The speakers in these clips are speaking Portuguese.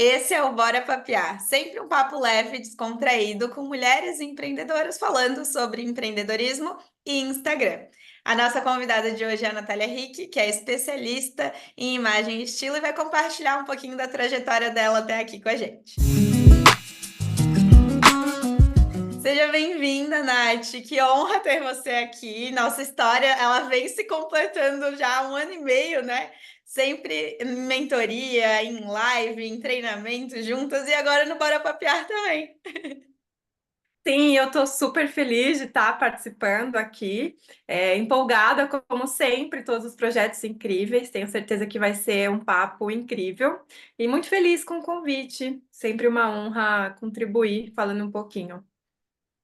Esse é o Bora Papear, sempre um papo leve e descontraído com mulheres empreendedoras falando sobre empreendedorismo e Instagram. A nossa convidada de hoje é a Natália Rick, que é especialista em imagem e estilo e vai compartilhar um pouquinho da trajetória dela até aqui com a gente. Seja bem-vinda, Nath. Que honra ter você aqui. Nossa história, ela vem se completando já há um ano e meio, né? Sempre em mentoria, em live, em treinamento juntas e agora no Bora Papear também. Sim, eu estou super feliz de estar participando aqui, empolgada, como sempre, todos os projetos incríveis. Tenho certeza que vai ser um papo incrível e muito feliz com o convite. Sempre uma honra contribuir falando um pouquinho.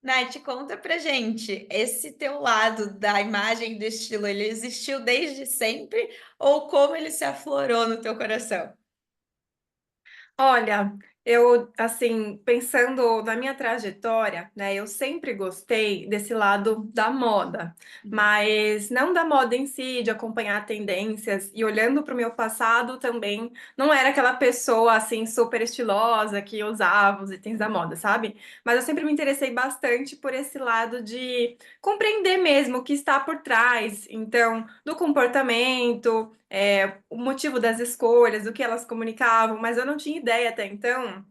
Nath, conta pra gente, esse teu lado da imagem e do estilo, ele existiu desde sempre ou como ele se aflorou no teu coração? Olha, eu, assim, pensando na minha trajetória, né, eu sempre gostei desse lado da moda, mas não da moda em si, de acompanhar tendências, e olhando para o meu passado também, não era aquela pessoa, assim, super estilosa que usava os itens da moda, sabe? Mas eu sempre me interessei bastante por esse lado de compreender mesmo o que está por trás, então, do comportamento, o motivo das escolhas, do que elas comunicavam, mas eu não tinha ideia até então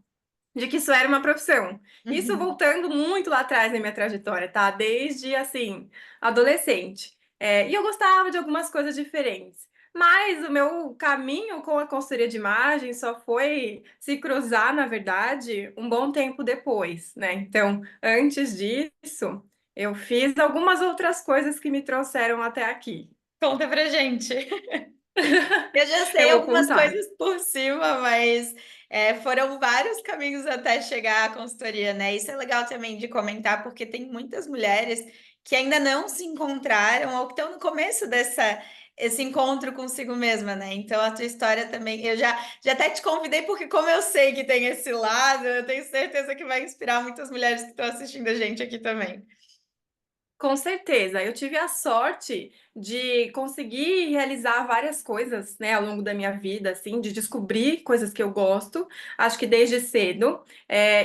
de que isso era uma profissão. Isso Uhum. voltando muito lá atrás na minha trajetória, tá? Desde, assim, adolescente. E eu gostava de algumas coisas diferentes. Mas o meu caminho com a consultoria de imagem só foi se cruzar, na verdade, um bom tempo depois, né? Então, antes disso, eu fiz algumas outras coisas que me trouxeram até aqui. Conta pra gente. Eu já Eu sei vou algumas contar. coisas por cima, mas foram vários caminhos até chegar à consultoria, né? Isso é legal também de comentar, porque tem muitas mulheres que ainda não se encontraram ou que estão no começo esse encontro consigo mesma, né? Então a tua história também, já até te convidei, porque como eu sei que tem esse lado, eu tenho certeza que vai inspirar muitas mulheres que estão assistindo a gente aqui também. Com certeza, eu tive a sorte de conseguir realizar várias coisas, né, ao longo da minha vida, assim, de descobrir coisas que eu gosto, acho que desde cedo.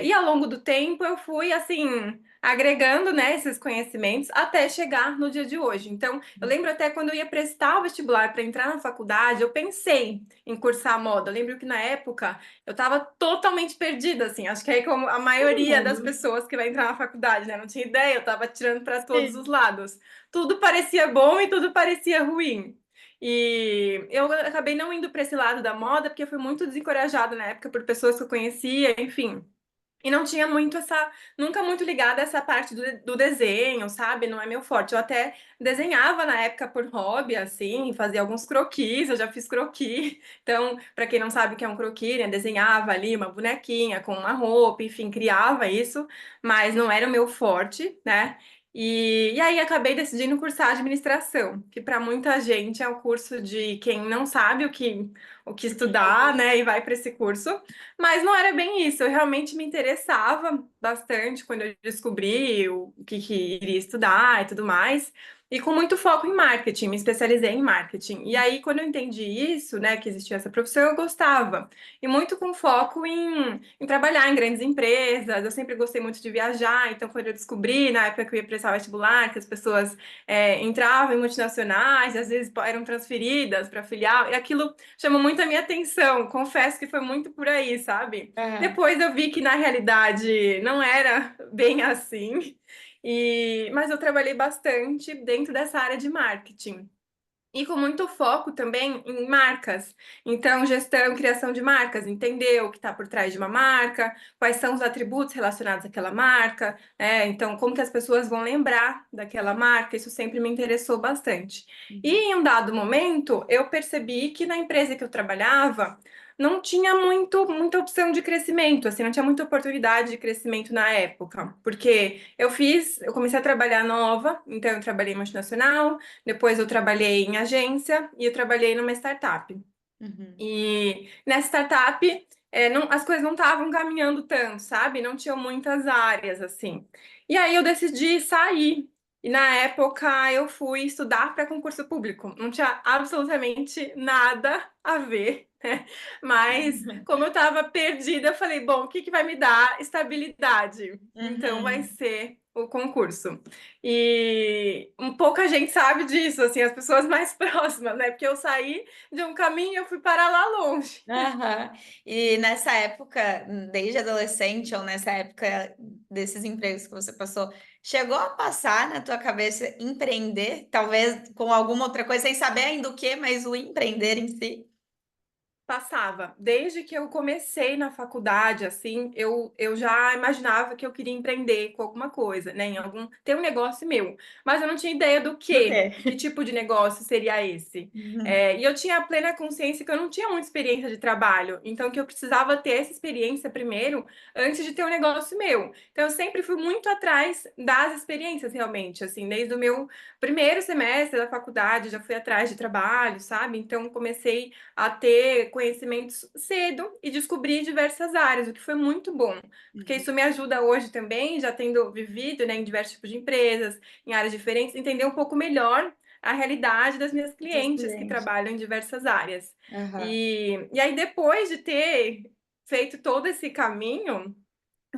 E ao longo do tempo eu fui, assim, agregando, né, esses conhecimentos até chegar no dia de hoje. Então, eu lembro até quando eu ia prestar o vestibular para entrar na faculdade, eu pensei em cursar moda. Eu lembro que na época eu estava totalmente perdida, assim. Acho que é como a Todo maioria das mundo. pessoas que vai entrar na faculdade, né? Não tinha ideia, eu estava tirando para todos os Sim. lados. Tudo parecia bom e tudo parecia ruim. E eu acabei não indo para esse lado da moda porque eu fui muito desencorajada na época por pessoas que eu conhecia, enfim. E não tinha muito nunca muito ligada a essa parte do desenho, sabe? Não é meu forte. Eu até desenhava na época por hobby, assim, fazia alguns croquis, eu já fiz croquis. Então, para quem não sabe o que é um croquis, né? Desenhava ali uma bonequinha com uma roupa, enfim, criava isso, mas não era o meu forte, né? E aí acabei decidindo cursar administração, que para muita gente é o curso de quem não sabe o que estudar, né? E vai para esse curso. Mas não era bem isso, eu realmente me interessava bastante quando eu descobri o que iria estudar e tudo mais, e com muito foco em marketing, me especializei em marketing. E aí, quando eu entendi isso, né, que existia essa profissão, eu gostava. E muito com foco em trabalhar em grandes empresas, eu sempre gostei muito de viajar, então quando eu descobri, na época que eu ia prestar vestibular, que as pessoas entravam em multinacionais, e às vezes eram transferidas para filial, e aquilo chamou muito a minha atenção. Confesso que foi muito por aí, sabe? Aham. Depois eu vi que na realidade não era bem assim. Mas eu trabalhei bastante dentro dessa área de marketing. E com muito foco também em marcas. Então, gestão, criação de marcas, entender o que está por trás de uma marca, quais são os atributos relacionados àquela marca, então, como que as pessoas vão lembrar daquela marca, isso sempre me interessou bastante. E em um dado momento, eu percebi que na empresa que eu trabalhava, não tinha muita opção de crescimento, assim, não tinha muita oportunidade de crescimento na época, porque eu comecei a trabalhar nova, então eu trabalhei em multinacional, depois eu trabalhei em agência e eu trabalhei numa startup. Uhum. E nessa startup, as coisas não estavam caminhando tanto, sabe? Não tinham muitas áreas, assim. E aí eu decidi sair. E na época eu fui estudar para concurso público. Não tinha absolutamente nada a ver. Mas, como eu estava perdida, eu falei, bom, o que que vai me dar estabilidade? Então, vai Uhum. ser o concurso. E pouca gente sabe disso, assim, as pessoas mais próximas, né? Porque eu saí de um caminho e eu fui parar lá longe. Aham. E nessa época, desde adolescente, ou nessa época desses empregos que você passou, chegou a passar na tua cabeça empreender, talvez com alguma outra coisa, sem saber ainda o que, mas o empreender em si? Passava. Desde que eu comecei na faculdade, assim, eu já imaginava que eu queria empreender com alguma coisa, né? Ter um negócio meu. Mas eu não tinha ideia do Do quê, quê? que tipo de negócio seria esse. Uhum. E eu tinha plena consciência que eu não tinha muita experiência de trabalho. Então, que eu precisava ter essa experiência primeiro, antes de ter um negócio meu. Então, eu sempre fui muito atrás das experiências, realmente. Assim, desde o meu primeiro semestre da faculdade, já fui atrás de trabalho, sabe? Então, comecei a ter conhecimentos cedo e descobrir diversas áreas, o que foi muito bom, porque Uhum. isso me ajuda hoje também, já tendo vivido, né, em diversos tipos de empresas, em áreas diferentes, entender um pouco melhor a realidade das minhas Dos clientes que clientes. trabalham em diversas áreas. Aham. E aí, depois de ter feito todo esse caminho,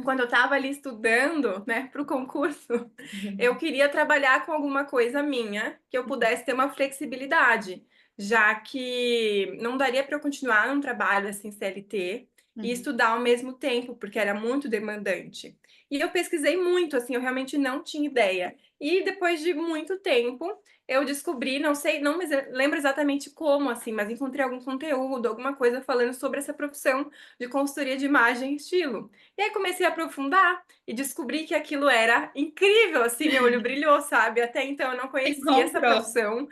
quando eu estava ali estudando, né, para o concurso, eu Uhum. queria trabalhar com alguma coisa minha que eu pudesse ter uma flexibilidade, já que não daria para eu continuar num trabalho assim CLT e Uhum. estudar ao mesmo tempo, porque era muito demandante. E eu pesquisei muito, assim, eu realmente não tinha ideia. E depois de muito tempo, eu descobri, não sei, não me lembro exatamente como, assim, mas encontrei algum conteúdo, alguma coisa falando sobre essa profissão de consultoria de imagem e estilo. E aí comecei a aprofundar e descobri que aquilo era incrível, assim, meu olho brilhou, sabe? Até então eu não conhecia essa Encontrou. profissão,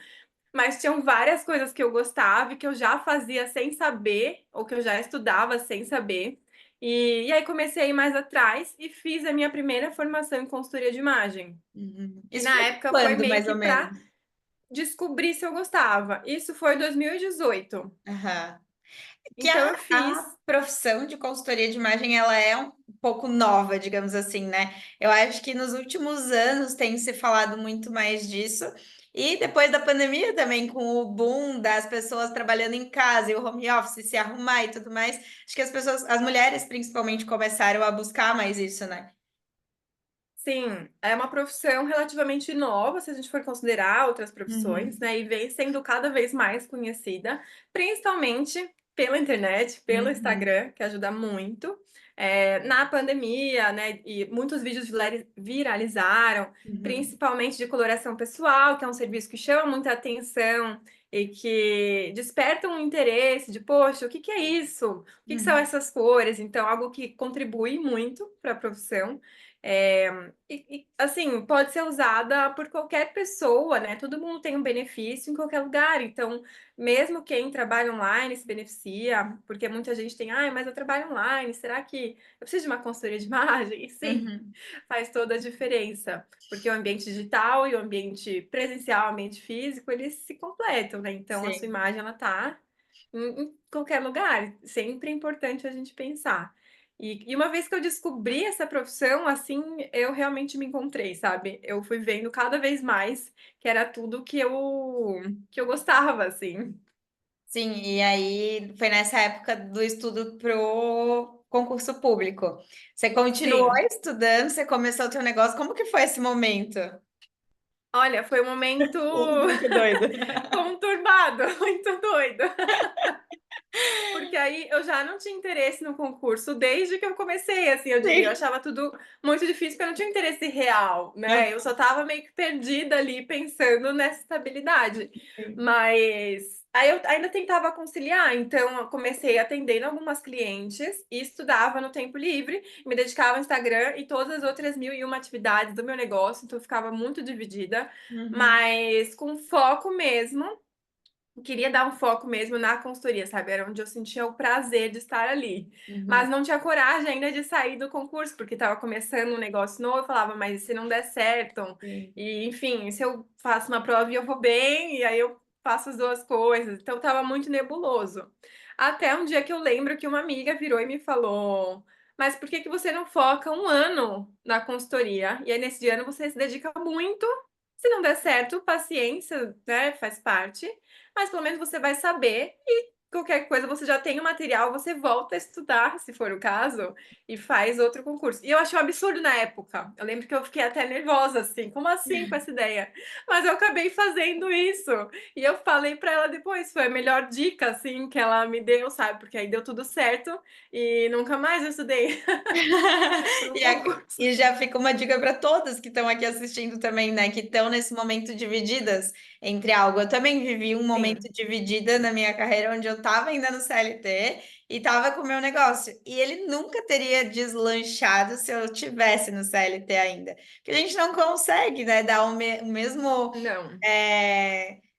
mas tinham várias coisas que eu gostava e que eu já fazia sem saber, ou que eu já estudava sem saber. E aí comecei a ir mais atrás e fiz a minha primeira formação em consultoria de imagem, Uhum. que Isso na foi época foi quando, meio mais que ou para menos? descobrir se eu gostava. Isso foi 2018. Aham. Que Então eu a fiz. profissão de consultoria de imagem ela é um pouco nova, digamos assim, né? Eu acho que nos últimos anos tem se falado muito mais disso. E depois da pandemia também, com o boom das pessoas trabalhando em casa e o home office, se arrumar e tudo mais, acho que as pessoas, as mulheres principalmente, começaram a buscar mais isso, né? Sim, é uma profissão relativamente nova, se a gente for considerar outras profissões, Uhum, né? E vem sendo cada vez mais conhecida, principalmente pela internet, pelo uhum, Instagram, que ajuda muito. Na pandemia, né? E muitos vídeos viralizaram, uhum, principalmente de coloração pessoal, que é um serviço que chama muita atenção e que desperta um interesse de, poxa, o que que é isso? O que que são uhum, essas cores? Então, algo que contribui muito para a profissão. Assim, pode ser usada por qualquer pessoa, né? Todo mundo tem um benefício em qualquer lugar. Então, mesmo quem trabalha online se beneficia, porque muita gente tem, ai, mas eu trabalho online, será que eu preciso de uma consultoria de imagem? E sim, uhum. faz toda a diferença, porque o ambiente digital e o ambiente presencial, o ambiente físico, eles se completam, né? Então, a sua Sim. imagem, ela tá em qualquer lugar. Sempre é importante a gente pensar. E uma vez que eu descobri essa profissão, assim, eu realmente me encontrei, sabe? Eu fui vendo cada vez mais que era tudo que eu gostava, assim. Sim, e aí foi nessa época do estudo pro concurso público. Você continuou Sim. estudando, você começou o teu negócio. Como que foi esse momento? Olha, foi um momento Muito doido. conturbado, muito doido. Porque aí eu já não tinha interesse no concurso desde que eu comecei, assim, eu diria. Eu Sim. achava tudo muito difícil, porque eu não tinha interesse real, né? Eu só tava meio que perdida ali, pensando nessa estabilidade. Sim. Mas aí eu ainda tentava conciliar, então eu comecei atendendo algumas clientes e estudava no tempo livre, me dedicava ao Instagram e todas as outras mil e uma atividades do meu negócio, então eu ficava muito dividida, Uhum, mas com foco mesmo, queria dar um foco mesmo na consultoria, sabe? Era onde eu sentia o prazer de estar ali. uhum, Mas não tinha coragem ainda de sair do concurso, porque estava começando um negócio novo. Eu falava, mas e se não der certo? sim. E, enfim, se eu faço uma prova e eu vou bem, e aí eu faço as duas coisas. Então, estava muito nebuloso. Até um dia que eu lembro que uma amiga virou e me falou. Mas por que que você não foca um ano na consultoria? E aí, nesse ano, você se dedica muito. Se não der certo, paciência, né? Faz parte, mas pelo menos você vai saber. qualquer coisa você já tem o material, você volta a estudar, se for o caso, e faz outro concurso. E eu achei um absurdo na época. Eu lembro que eu fiquei até nervosa, assim, como assim com essa ideia? Mas eu acabei fazendo isso. E eu falei para ela depois, foi a melhor dica, assim, que ela me deu, sabe? Porque aí deu tudo certo e nunca mais eu estudei para um E, concurso. e já fica uma dica para todas que estão aqui assistindo também, né? Que estão nesse momento divididas entre algo. Eu também vivi um momento Sim, dividida na minha carreira, onde eu estava ainda no CLT e estava com o meu negócio. E ele nunca teria deslanchado se eu tivesse no CLT ainda. Porque a gente não consegue, né, dar o mesmo, não,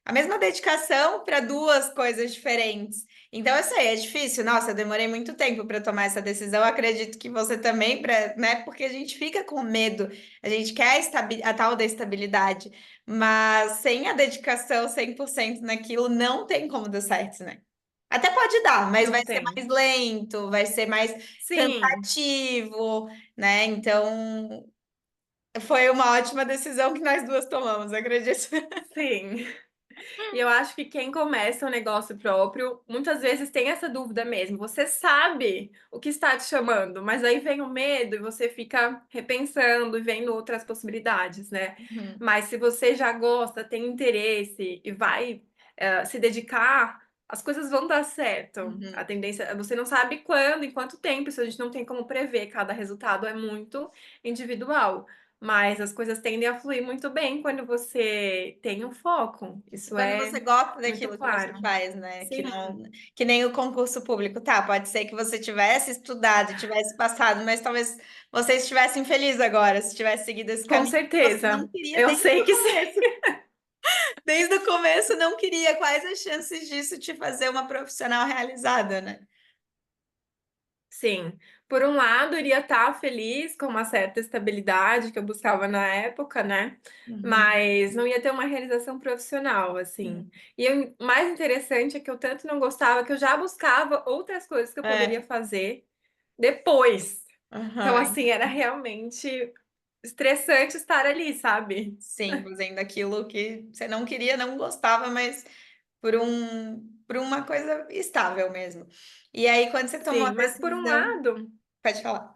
a mesma dedicação para duas coisas diferentes. Então, eu sei, é difícil. Nossa, eu demorei muito tempo para tomar essa decisão. Acredito que você também, né? Porque a gente fica com medo, a gente quer a tal da estabilidade, mas sem a dedicação 100% naquilo, não tem como dar certo, né? Até pode dar, mas vai não ser tem. mais lento, vai ser mais Sim, cansativo, né? Então, foi uma ótima decisão que nós duas tomamos, acredito. sim. E eu acho que quem começa um negócio próprio, muitas vezes tem essa dúvida mesmo. Você sabe o que está te chamando, mas aí vem o medo e você fica repensando e vendo outras possibilidades, né? Uhum, Mas se você já gosta, tem interesse e vai, se dedicar, as coisas vão dar certo. A uhum. tendência, você não sabe quando, em quanto tempo, isso a gente não tem como prever, cada resultado é muito individual. Mas as coisas tendem a fluir muito bem quando você tem um foco. E Isso quando você é gosta muito daquilo que você claro. faz, né? Que Sim, não, que nem o concurso público, tá? Pode ser que você tivesse estudado, tivesse passado, mas talvez você estivesse infeliz agora, se tivesse seguido esse com caminho que você não certeza. queria Eu desde sei o que sim. começo. Desde o começo não queria. Quais as chances disso te fazer uma profissional realizada, né? Sim. Por um lado, iria estar feliz com uma certa estabilidade que eu buscava na época, né? Uhum. Mas não ia ter uma realização profissional, assim. E o mais interessante é que eu tanto não gostava que eu já buscava outras coisas que eu poderia É. fazer depois. Então, Aham. assim, era realmente estressante estar ali, sabe? Sim, fazendo aquilo que você não queria, não gostava, mas por uma coisa estável mesmo. E aí, quando você tomou a Sim, mas por um decisão, lado, pode falar.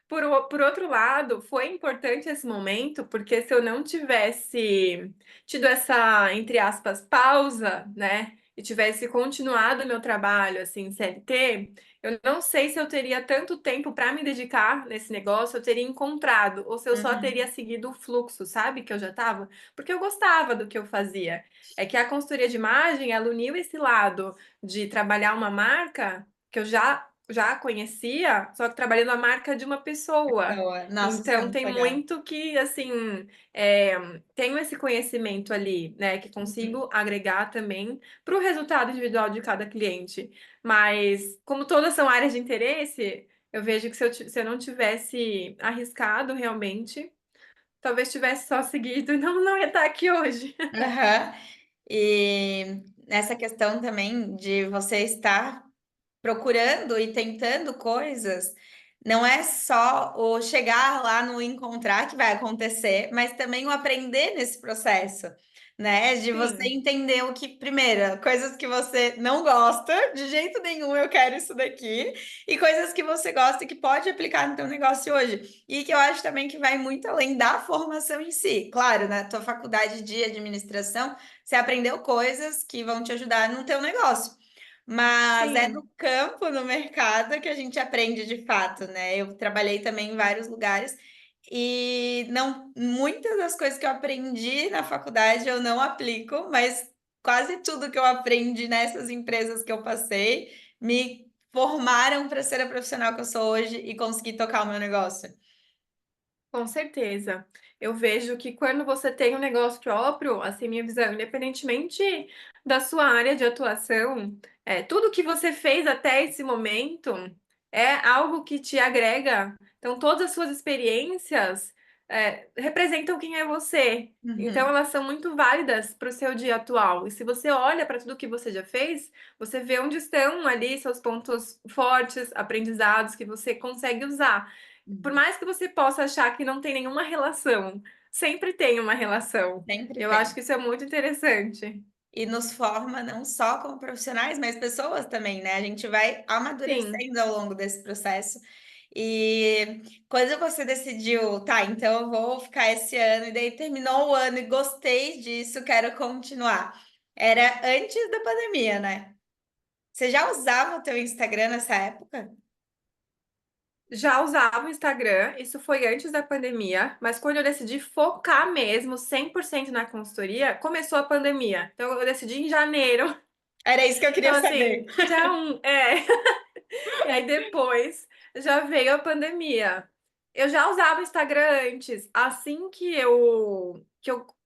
por outro lado, foi importante esse momento, porque se eu não tivesse tido essa, entre aspas, pausa, né, e tivesse continuado meu trabalho, assim, CLT, eu não sei se eu teria tanto tempo para me dedicar nesse negócio, eu teria encontrado, ou se eu só teria Uhum, seguido o fluxo, sabe, que eu já estava, porque eu gostava do que eu fazia. É que a consultoria de imagem, ela uniu esse lado de trabalhar uma marca que eu já conhecia, só que trabalhando a marca de uma pessoa. boa. Nossa, isso é Então muito tem legal. muito que assim é, tenho esse conhecimento ali, né, que Uhum. consigo agregar também para o resultado individual de cada cliente. Mas como todas são áreas de interesse, eu vejo que se eu não tivesse arriscado realmente, talvez tivesse só seguido e não ia estar aqui hoje. Aham. E nessa questão também de você estar procurando e tentando coisas, não é só o chegar lá no encontrar que vai acontecer, mas também o aprender nesse processo, né? De você Sim, entender o que, primeiro, coisas que você não gosta, de jeito nenhum eu quero isso daqui, e coisas que você gosta e que pode aplicar no teu negócio hoje. E que eu acho também que vai muito além da formação em si. Claro, na tua faculdade de administração, você aprendeu coisas que vão te ajudar no teu negócio. Mas é no sim, campo, no mercado, que a gente aprende de fato, né? Eu trabalhei também em vários lugares e não, muitas das coisas que eu aprendi na faculdade eu não aplico, mas quase tudo que eu aprendi nessas empresas que eu passei me formaram para ser a profissional que eu sou hoje e conseguir tocar o meu negócio. com certeza. Eu vejo que quando você tem um negócio próprio, assim, minha visão, independentemente da sua área de atuação, tudo que você fez até esse momento é algo que te agrega. Então, todas as suas experiências, representam quem é você. Então, Uhum, elas são muito válidas para o seu dia atual. E se você olha para tudo que você já fez, você vê onde estão ali seus pontos fortes, aprendizados que você consegue usar. Por uhum. mais que você possa achar que não tem nenhuma relação, sempre tem uma relação. Sempre Eu acho tem. que isso é muito interessante. e nos forma não só como profissionais, mas pessoas também, né? A gente vai Sim. amadurecendo ao longo desse processo. E quando você decidiu, tá, então eu vou ficar esse ano, e daí terminou o ano e gostei disso, quero continuar. Era antes da pandemia, né? Você já usava o teu Instagram nessa época? Já usava o Instagram, isso foi antes da pandemia, mas quando eu decidi focar mesmo 100% na consultoria, começou a pandemia. Então eu decidi em janeiro. Era isso que eu queria Então, saber. assim, dia um, E aí depois já veio a pandemia. Eu já usava o Instagram antes. Assim que eu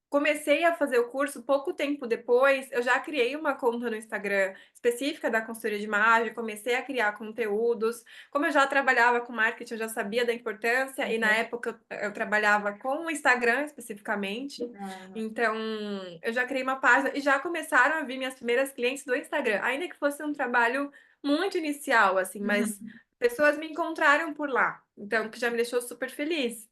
comecei a fazer o curso, pouco tempo depois, eu já criei uma conta no Instagram específica da consultoria de imagem, comecei a criar conteúdos. Como eu já trabalhava com marketing, eu já sabia da importância, e na Uhum. época eu trabalhava com o Instagram especificamente. Ah, Então, eu já criei uma página e já começaram a vir minhas primeiras clientes do Instagram, ainda que fosse um trabalho muito inicial, assim, mas uhum. pessoas me encontraram por lá, então que já me deixou super feliz.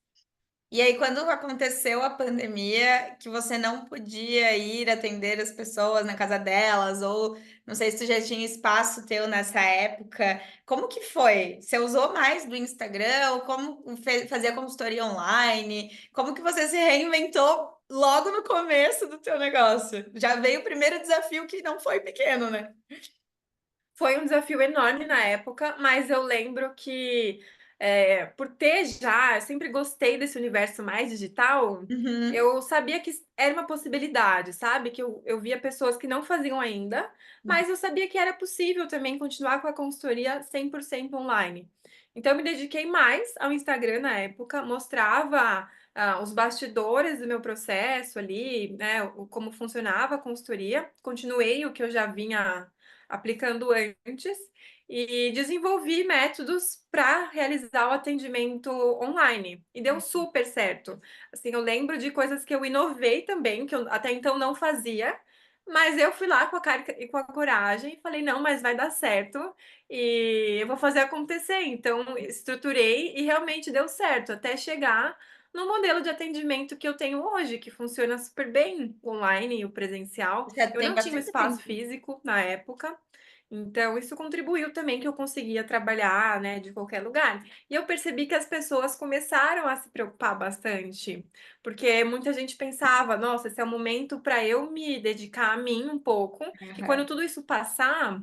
E aí, quando aconteceu a pandemia, que você não podia ir atender as pessoas na casa delas, ou não sei se tu já tinha espaço teu nessa época, como que foi? Você usou mais do Instagram, ou como fazia consultoria online? Como que você se reinventou logo no começo do teu negócio? Já veio o primeiro desafio que não foi pequeno, né? Foi um desafio enorme na época, mas eu lembro que, por ter já, eu sempre gostei desse universo mais digital, Uhum. eu sabia que era uma possibilidade, sabe? Que eu via pessoas que não faziam ainda, mas eu sabia que era possível também continuar com a consultoria 100% online. Então, eu me dediquei mais ao Instagram na época, mostrava os bastidores do meu processo ali, né? Como funcionava a consultoria. Continuei o que eu já vinha aplicando antes e desenvolvi métodos para realizar o atendimento online. E deu super certo. Assim, eu lembro de coisas que eu inovei também, que eu até então não fazia, mas eu fui lá com a cara e com a coragem e falei, não, mas vai dar certo e eu vou fazer acontecer. Então, estruturei e realmente deu certo, até chegar no modelo de atendimento que eu tenho hoje, que funciona super bem, o online e o presencial. Já Eu tem não tinha um bastante espaço tempo. físico na época, então isso contribuiu também que eu conseguia trabalhar, né, de qualquer lugar. E eu percebi que as pessoas começaram a se preocupar bastante, porque muita gente pensava, nossa, esse é o momento para eu me dedicar a mim um pouco, que quando Aham. tudo isso passar,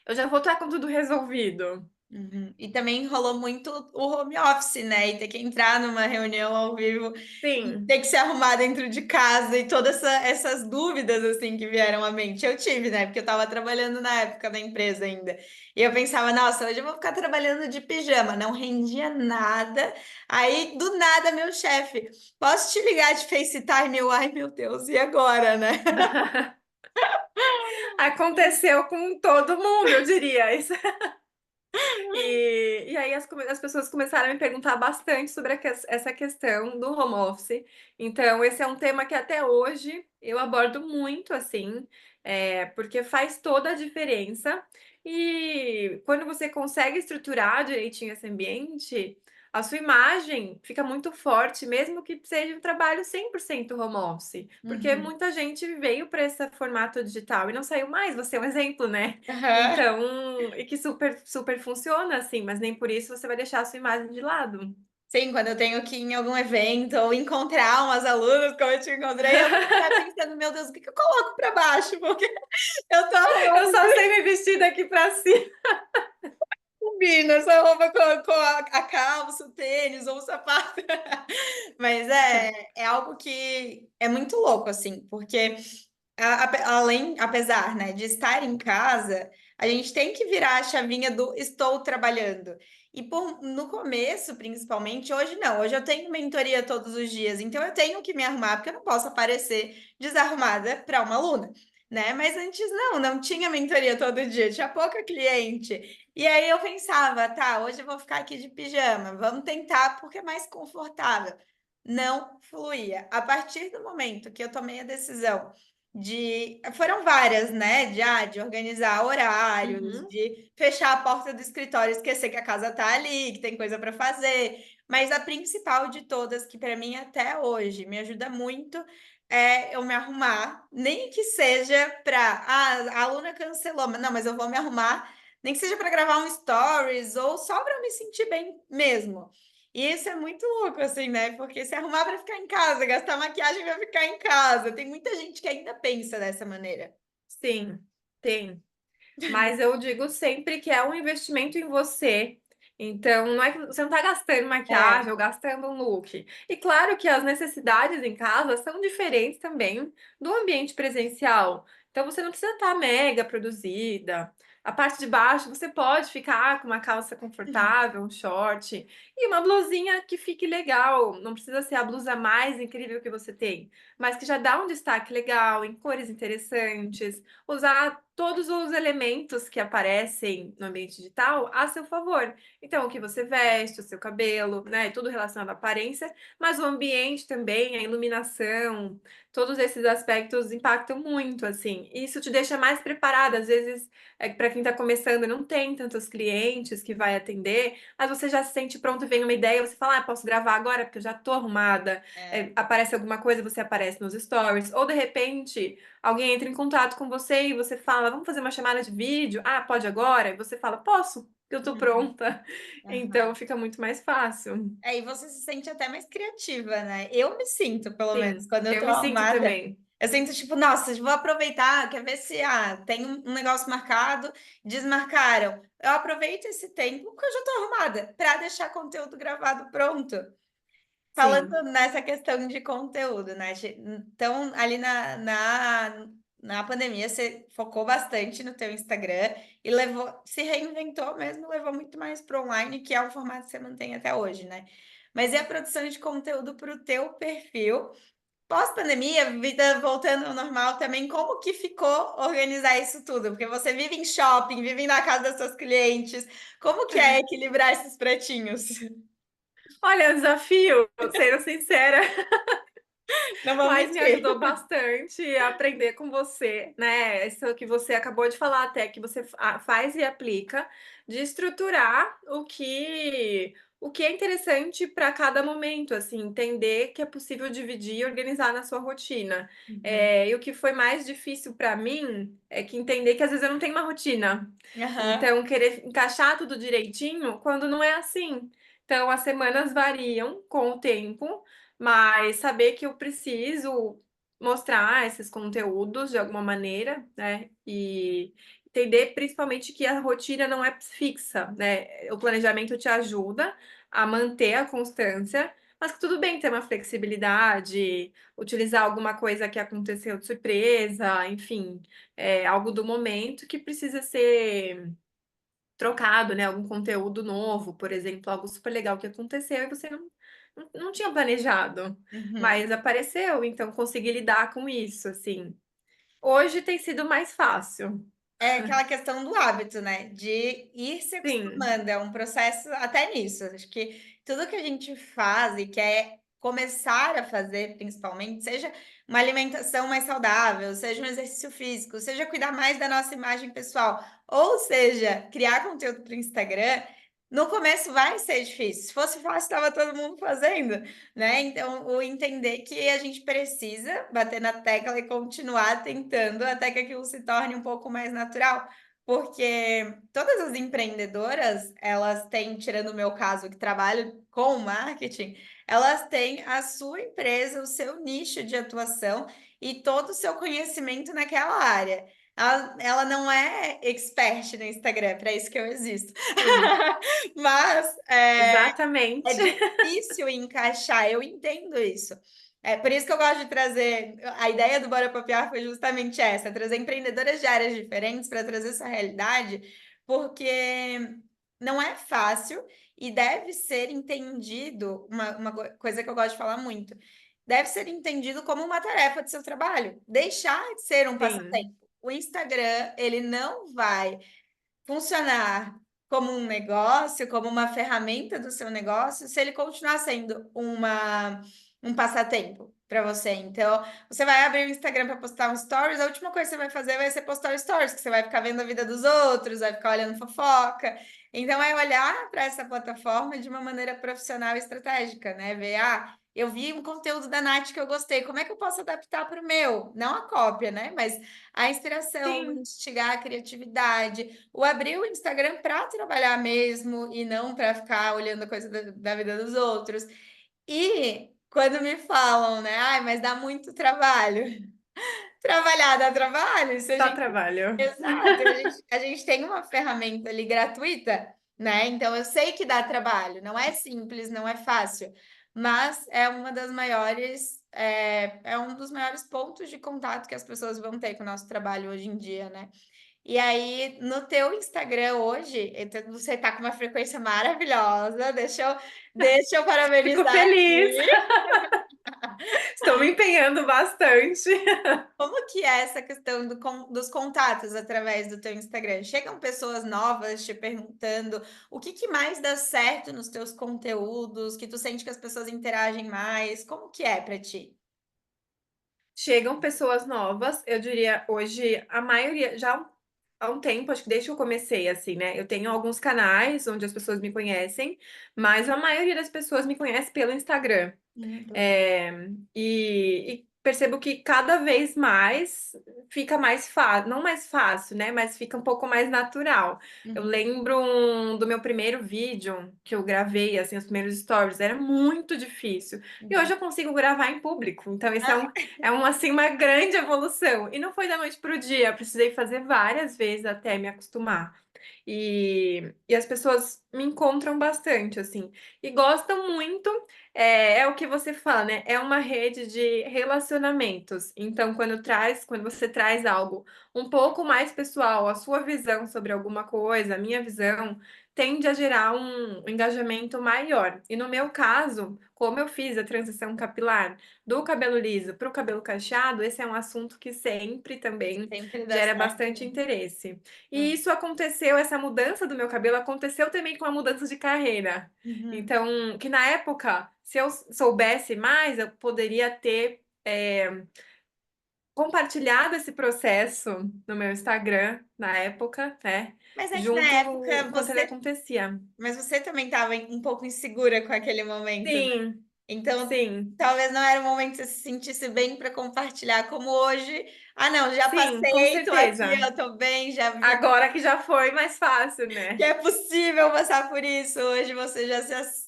eu já vou estar com tudo resolvido. Uhum. E também rolou muito o home office, né? E ter que entrar numa reunião ao vivo e Sim. ter que se arrumar dentro de casa e todas essas dúvidas assim que vieram à mente. Eu tive, né? Porque eu estava trabalhando na época da empresa ainda. E eu pensava, nossa, hoje eu vou ficar trabalhando de pijama. Não rendia nada. Aí, do nada, meu chefe, posso te ligar de FaceTime? Eu, ai, meu Deus, e agora, né? Aconteceu com todo mundo, eu diria. Isso. E aí as pessoas começaram a me perguntar bastante sobre essa questão do home office. Então, esse é um tema que até hoje eu abordo muito, assim, porque faz toda a diferença. E quando você consegue estruturar direitinho esse ambiente, a sua imagem fica muito forte, mesmo que seja um trabalho 100% home office. Porque Uhum. muita gente veio para esse formato digital e não saiu mais. Você é um exemplo, né? Aham. Então, e que super, super funciona, assim, mas nem por isso você vai deixar a sua imagem de lado. Sim, quando eu tenho que ir em algum evento ou encontrar umas alunas, como eu te encontrei, eu fico já pensando, meu Deus, o que que eu coloco para baixo? Porque eu tô Eu arrumando só sei me vestir daqui pra cima. combina essa roupa com a calça, o tênis ou o sapato. Mas é algo que é muito louco, assim, porque apesar, né, de estar em casa, a gente tem que virar a chavinha do estou trabalhando. E no começo, principalmente, hoje não. Hoje eu tenho mentoria todos os dias, então eu tenho que me arrumar, porque eu não posso aparecer desarrumada para uma aluna, né? Mas antes não tinha mentoria todo dia, tinha pouca cliente. E aí eu pensava, tá, hoje eu vou ficar aqui de pijama, vamos tentar porque é mais confortável. Não fluía. A partir do momento que eu tomei a decisão foram várias, né? De organizar horários, Uhum, de fechar a porta do escritório, esquecer que a casa tá ali, que tem coisa para fazer. Mas a principal de todas, que para mim até hoje me ajuda muito, é eu me arrumar, nem que seja para a aluna cancelou, mas não, mas eu vou me arrumar, nem que seja para gravar um stories ou só para me sentir bem mesmo. E isso é muito louco, assim, né? Porque se arrumar para ficar em casa, gastar maquiagem para ficar em casa. Tem muita gente que ainda pensa dessa maneira. Sim, tem. Mas eu digo sempre que é um investimento em você. Então, não é que você não está gastando É. maquiagem ou gastando um look. E claro que as necessidades em casa são diferentes também do ambiente presencial. Então, você não precisa estar mega produzida. A parte de baixo você pode ficar com uma calça confortável, um short e uma blusinha que fique legal. Não precisa ser a blusa mais incrível que você tem, mas que já dá um destaque legal, em cores interessantes, usar todos os elementos que aparecem no ambiente digital a seu favor. Então, o que você veste, o seu cabelo, né? Tudo relacionado à aparência, mas o ambiente também, a iluminação, todos esses aspectos impactam muito, assim. Isso te deixa mais preparada. Às vezes, para quem está começando, não tem tantos clientes que vai atender, mas você já se sente pronto, vem uma ideia, você fala, ah, posso gravar agora porque eu já tô arrumada. É. Aparece alguma coisa, você aparece nos stories, ou de repente alguém entra em contato com você e você fala, vamos fazer uma chamada de vídeo? Ah, pode agora? E você fala, posso, eu tô Uhum. pronta. Aham. Então fica muito mais fácil. Aí você se sente até mais criativa, né? Eu me sinto, pelo menos, Sim, quando eu eu tô me sinto arrumada. também. Eu sinto tipo, nossa, vou aproveitar, quer ver se tem um negócio marcado, desmarcaram. Eu aproveito esse tempo que eu já tô arrumada para deixar conteúdo gravado pronto. Sim, Falando nessa questão de conteúdo, né? Então, ali na pandemia, você focou bastante no teu Instagram e se reinventou mesmo, levou muito mais para online, que é o formato que você mantém até hoje, né? Mas e a produção de conteúdo para o teu perfil? Pós-pandemia, vida voltando ao normal também, como que ficou organizar isso tudo? Porque você vive em shopping, vive na casa das suas clientes, como que é equilibrar esses pratinhos? olha, é um desafio, sendo sincera, Não vou mas me mentir. ajudou bastante a aprender com você, né? Isso que você acabou de falar até, que você faz e aplica, de estruturar o que é interessante para cada momento, assim, entender que é possível dividir e organizar na sua rotina. Uhum. E o que foi mais difícil para mim é que entender que às vezes eu não tenho uma rotina. Aham. Então, querer encaixar tudo direitinho quando não é assim. Então, as semanas variam com o tempo, mas saber que eu preciso mostrar esses conteúdos de alguma maneira, né? E entender principalmente que a rotina não é fixa, né? O planejamento te ajuda a manter a constância, mas que tudo bem ter uma flexibilidade, utilizar alguma coisa que aconteceu de surpresa, enfim, algo do momento que precisa ser trocado, né? Algum conteúdo novo, por exemplo, algo super legal que aconteceu e você não tinha planejado, Uhum. mas apareceu, então consegui lidar com isso, assim. Hoje tem sido mais fácil. É aquela questão do hábito, né? De ir se Sim, acostumando. É um processo até nisso. Acho que tudo que a gente faz e quer começar a fazer, principalmente, seja uma alimentação mais saudável, seja um exercício físico, seja cuidar mais da nossa imagem pessoal, ou seja, criar conteúdo para o Instagram, no começo vai ser difícil. Se fosse fácil, estava todo mundo fazendo, né? Então, o entender que a gente precisa bater na tecla e continuar tentando até que aquilo se torne um pouco mais natural, porque todas as empreendedoras, elas têm, tirando o meu caso, que trabalho com marketing, elas têm a sua empresa, o seu nicho de atuação e todo o seu conhecimento naquela área. Ela não é expert no Instagram, para isso que eu existo. sim, Mas é exatamente. difícil encaixar, eu entendo isso. É por isso que eu gosto de trazer. A ideia do Bora Papear foi justamente essa: trazer empreendedoras de áreas diferentes para trazer essa realidade, porque não é fácil e deve ser entendido. Uma coisa que eu gosto de falar muito: deve ser entendido como uma tarefa de seu trabalho, deixar de ser um Sim, passatempo. O Instagram, ele não vai funcionar como um negócio, como uma ferramenta do seu negócio, se ele continuar sendo um passatempo para você. Então, você vai abrir o Instagram para postar um stories, a última coisa que você vai fazer vai ser postar stories, que você vai ficar vendo a vida dos outros, vai ficar olhando fofoca. Então, é olhar para essa plataforma de uma maneira profissional e estratégica, né? Ver, eu vi um conteúdo da Nath que eu gostei, como é que eu posso adaptar para o meu? Não a cópia, né? Mas a inspiração, Sim, instigar a criatividade, o abrir o Instagram para trabalhar mesmo e não para ficar olhando a coisa da vida dos outros. E quando me falam, né? Ai, mas dá muito trabalho. Trabalhar dá trabalho? Se a dá gente trabalho. Exato, a gente tem uma ferramenta ali gratuita, né? Então eu sei que dá trabalho, não é simples, não é fácil, mas é uma das maiores, é um dos maiores pontos de contato que as pessoas vão ter com o nosso trabalho hoje em dia, né? E aí, no teu Instagram hoje, você tá com uma frequência maravilhosa, deixa eu Fico parabenizar feliz. aqui. Estou me empenhando bastante. Como que é essa questão dos contatos através do teu Instagram? Chegam pessoas novas te perguntando o que que mais dá certo nos teus conteúdos, que tu sente que as pessoas interagem mais? Como que é para ti? Chegam pessoas novas, eu diria hoje, a maioria, já há um tempo, acho que desde que eu comecei, assim, né? Eu tenho alguns canais onde as pessoas me conhecem, mas a maioria das pessoas me conhece pelo Instagram. Muito legal. É, e percebo que cada vez mais fica mais fácil, não mais fácil, né? Mas fica um pouco mais natural. Eu Uhum, lembro do meu primeiro vídeo que eu gravei, assim, os primeiros stories, era muito difícil. E hoje uhum. eu consigo gravar em público. Então, isso Ah, assim, uma grande evolução. E não foi da noite para o dia, eu precisei fazer várias vezes até me acostumar. E as pessoas me encontram bastante, assim, e gostam muito. É o que você fala, né? É uma rede de relacionamentos. Então, quando você traz algo um pouco mais pessoal, a sua visão sobre alguma coisa, a minha visão, tende a gerar um engajamento maior. E no meu caso, como eu fiz a transição capilar do cabelo liso para o cabelo cacheado, esse é um assunto que sempre também sempre dá gera certo, bastante né? interesse. E Hum. isso aconteceu, essa mudança do meu cabelo aconteceu também com a mudança de carreira. Uhum. Então, que na época, se eu soubesse mais, eu poderia ter compartilhado esse processo no meu Instagram na época, né? Mas é que na Junto época enquanto ele acontecia. mas você também estava um pouco insegura com aquele momento, né? Sim, Então, sim, talvez não era o momento que você se sentisse bem para compartilhar, como hoje. Ah, não, já sim, com passei, tô aqui, certeza. eu tô bem, já vi Agora que já foi mais fácil, que né? é possível passar por isso. Hoje você já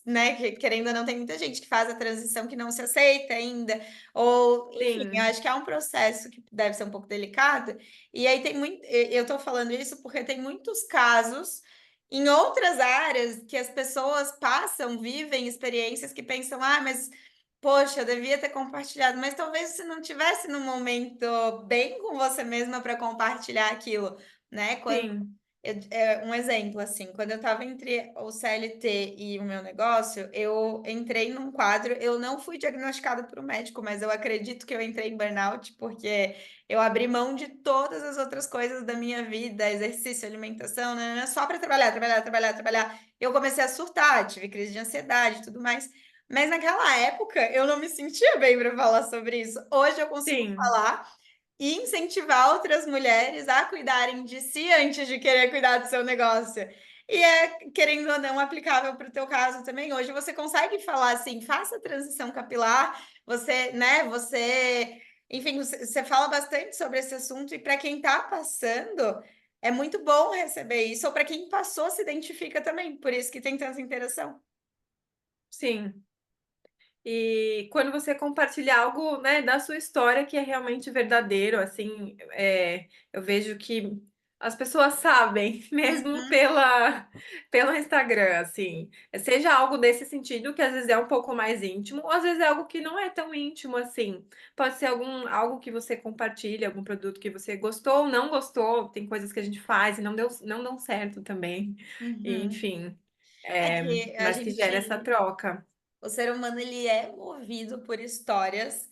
né, querendo ou não, tem muita gente que faz a transição que não se aceita ainda. Ou, enfim, eu Sim, acho que é um processo que deve ser um pouco delicado. E aí tem muito, eu tô falando isso porque tem muitos casos em outras áreas que as pessoas passam, vivem experiências que pensam, ah, mas poxa, eu devia ter compartilhado, mas talvez você não tivesse no momento bem com você mesma para compartilhar aquilo, né? sim, Um exemplo, assim, quando eu estava entre o CLT e o meu negócio, eu entrei num quadro, eu não fui diagnosticada por um médico, mas eu acredito que eu entrei em burnout porque eu abri mão de todas as outras coisas da minha vida, exercício, alimentação, né, só para trabalhar, trabalhar, trabalhar, trabalhar. Eu comecei a surtar, tive crise de ansiedade e tudo mais. Mas naquela época eu não me sentia bem para falar sobre isso. Hoje eu consigo sim, falar e incentivar outras mulheres a cuidarem de si antes de querer cuidar do seu negócio. E querendo ou não, aplicável para o teu caso também. Hoje você consegue falar assim, faça a transição capilar, você, né, enfim, você fala bastante sobre esse assunto e para quem está passando, é muito bom receber isso, ou para quem passou, se identifica também, por isso que tem tanta interação. sim. E quando você compartilha algo, né, da sua história que é realmente verdadeiro, assim, eu vejo que as pessoas sabem, mesmo Uhum, pelo Instagram, assim, seja algo desse sentido, que às vezes é um pouco mais íntimo, ou às vezes é algo que não é tão íntimo assim. Pode ser algo que você compartilha, algum produto que você gostou ou não gostou, tem coisas que a gente faz e não dão certo também, e, uhum. enfim, É é, que a mas que gera essa gente troca. O ser humano ele é movido por histórias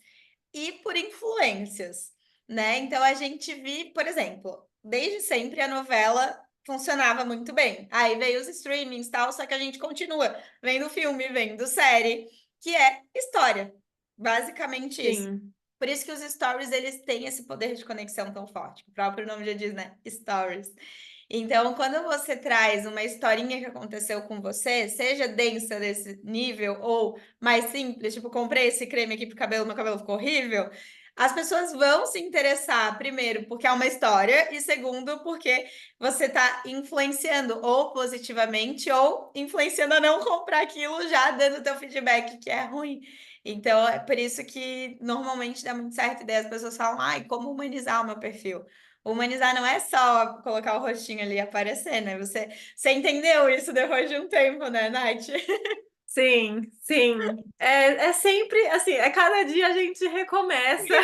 e por influências, né? Então a gente vive, por exemplo, desde sempre a novela funcionava muito bem. Aí veio os streamings e tal, só que a gente continua vendo filme, vendo série, que é história. Basicamente isso. Sim. Por isso que os stories eles têm esse poder de conexão tão forte. O próprio nome já diz, né? Stories. Então, quando você traz uma historinha que aconteceu com você, seja densa desse nível ou mais simples, tipo, comprei esse creme aqui pro cabelo, meu cabelo ficou horrível, as pessoas vão se interessar, primeiro, porque é uma história, e segundo, porque você está influenciando ou positivamente ou influenciando a não comprar aquilo, já dando teu feedback que é ruim. Então, é por isso que normalmente dá muito certo, e daí as pessoas falam, ai, como humanizar o meu perfil? Humanizar não é só colocar o rostinho ali e aparecer, né? Você entendeu isso depois de um tempo, né, Nath? Sim, sim. É sempre assim, cada dia a gente recomeça,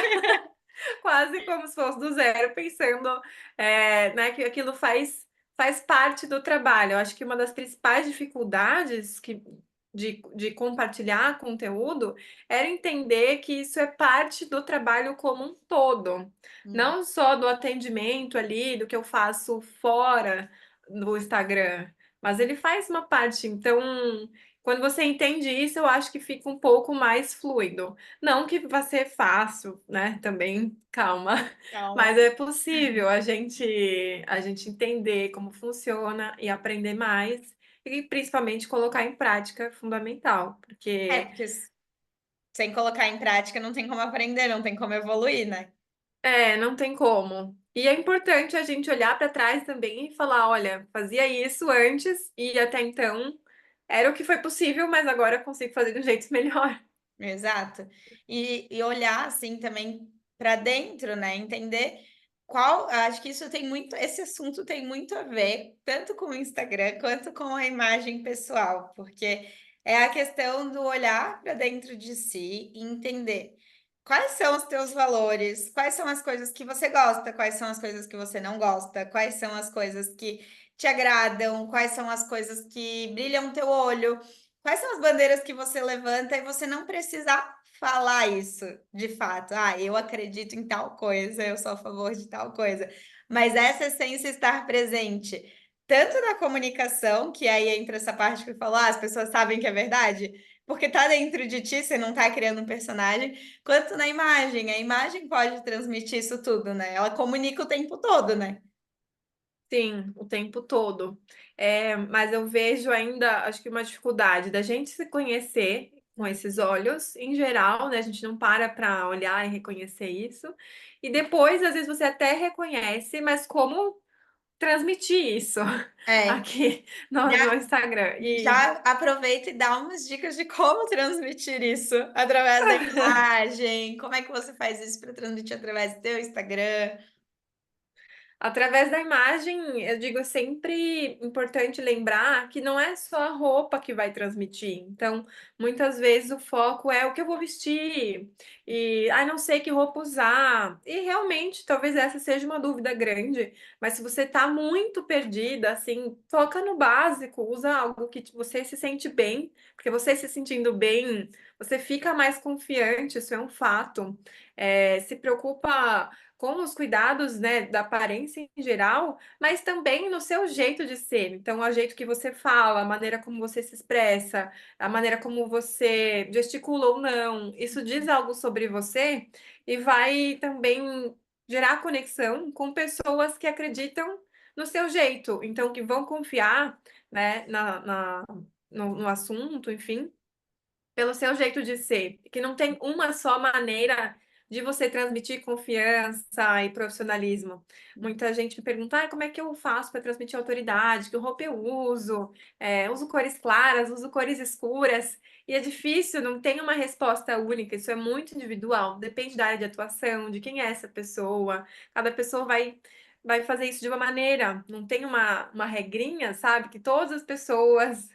quase como se fosse do zero, pensando, né, que aquilo faz parte do trabalho. Eu acho que uma das principais dificuldades de compartilhar conteúdo era entender que isso é parte do trabalho como um todo, Hum. não só do atendimento ali, do que eu faço fora do Instagram, mas ele faz uma parte. Então, quando você entende isso, eu acho que fica um pouco mais fluido. Não que vai ser fácil, né? Também, calma. Calma. Mas é possível a gente entender como funciona e aprender mais e principalmente colocar em prática é fundamental, É, porque porque sem colocar em prática não tem como aprender, não tem como evoluir, né? não tem como. E é importante a gente olhar para trás também e falar, olha, fazia isso antes e até então era o que foi possível, mas agora eu consigo fazer de um jeito melhor. Exato. E olhar assim também para dentro, né? Entender qual. Acho que isso tem muito. Esse assunto tem muito a ver tanto com o Instagram quanto com a imagem pessoal, porque é a questão do olhar para dentro de si e entender quais são os teus valores, quais são as coisas que você gosta, quais são as coisas que você não gosta, quais são as coisas que te agradam, quais são as coisas que brilham o teu olho. Quais são as bandeiras que você levanta e você não precisa falar isso de fato? Ah, eu acredito em tal coisa, eu sou a favor de tal coisa. Mas essa essência estar presente, tanto na comunicação, que aí entra essa parte que falou, as pessoas sabem que é verdade, porque tá dentro de ti, você não tá criando um personagem, quanto na imagem. A imagem pode transmitir isso tudo, né? Ela comunica o tempo todo, né? Sim, o tempo todo. Mas eu vejo ainda, acho que uma dificuldade da gente se conhecer com esses olhos, em geral, né? A gente não para olhar e reconhecer isso. E depois, às vezes, você até reconhece, mas como transmitir isso É. aqui no Instagram? Já aproveita e dá umas dicas de como transmitir isso através da imagem. Como é que você faz isso para transmitir através do teu Instagram? Através da imagem, eu digo sempre importante lembrar que não é só a roupa que vai transmitir. Então, muitas vezes o foco é o que eu vou vestir e, não sei que roupa usar. E realmente, talvez essa seja uma dúvida grande, mas se você tá muito perdida, assim, foca no básico, usa algo que você se sente bem, porque você se sentindo bem, você fica mais confiante, isso é um fato. Se preocupa com os cuidados, né, da aparência em geral, mas também no seu jeito de ser. Então, o jeito que você fala, a maneira como você se expressa, a maneira como você gesticula ou não, isso diz algo sobre você e vai também gerar conexão com pessoas que acreditam no seu jeito, então que vão confiar, né, no assunto, enfim, pelo seu jeito de ser, que não tem uma só maneira de você transmitir confiança e profissionalismo. Muita gente me pergunta, como é que eu faço para transmitir autoridade? Que roupa eu uso? Uso cores claras, uso cores escuras. E é difícil, não tem uma resposta única, isso é muito individual, depende da área de atuação, de quem é essa pessoa. Cada pessoa vai fazer isso de uma maneira, não tem uma regrinha, sabe? Que todas as pessoas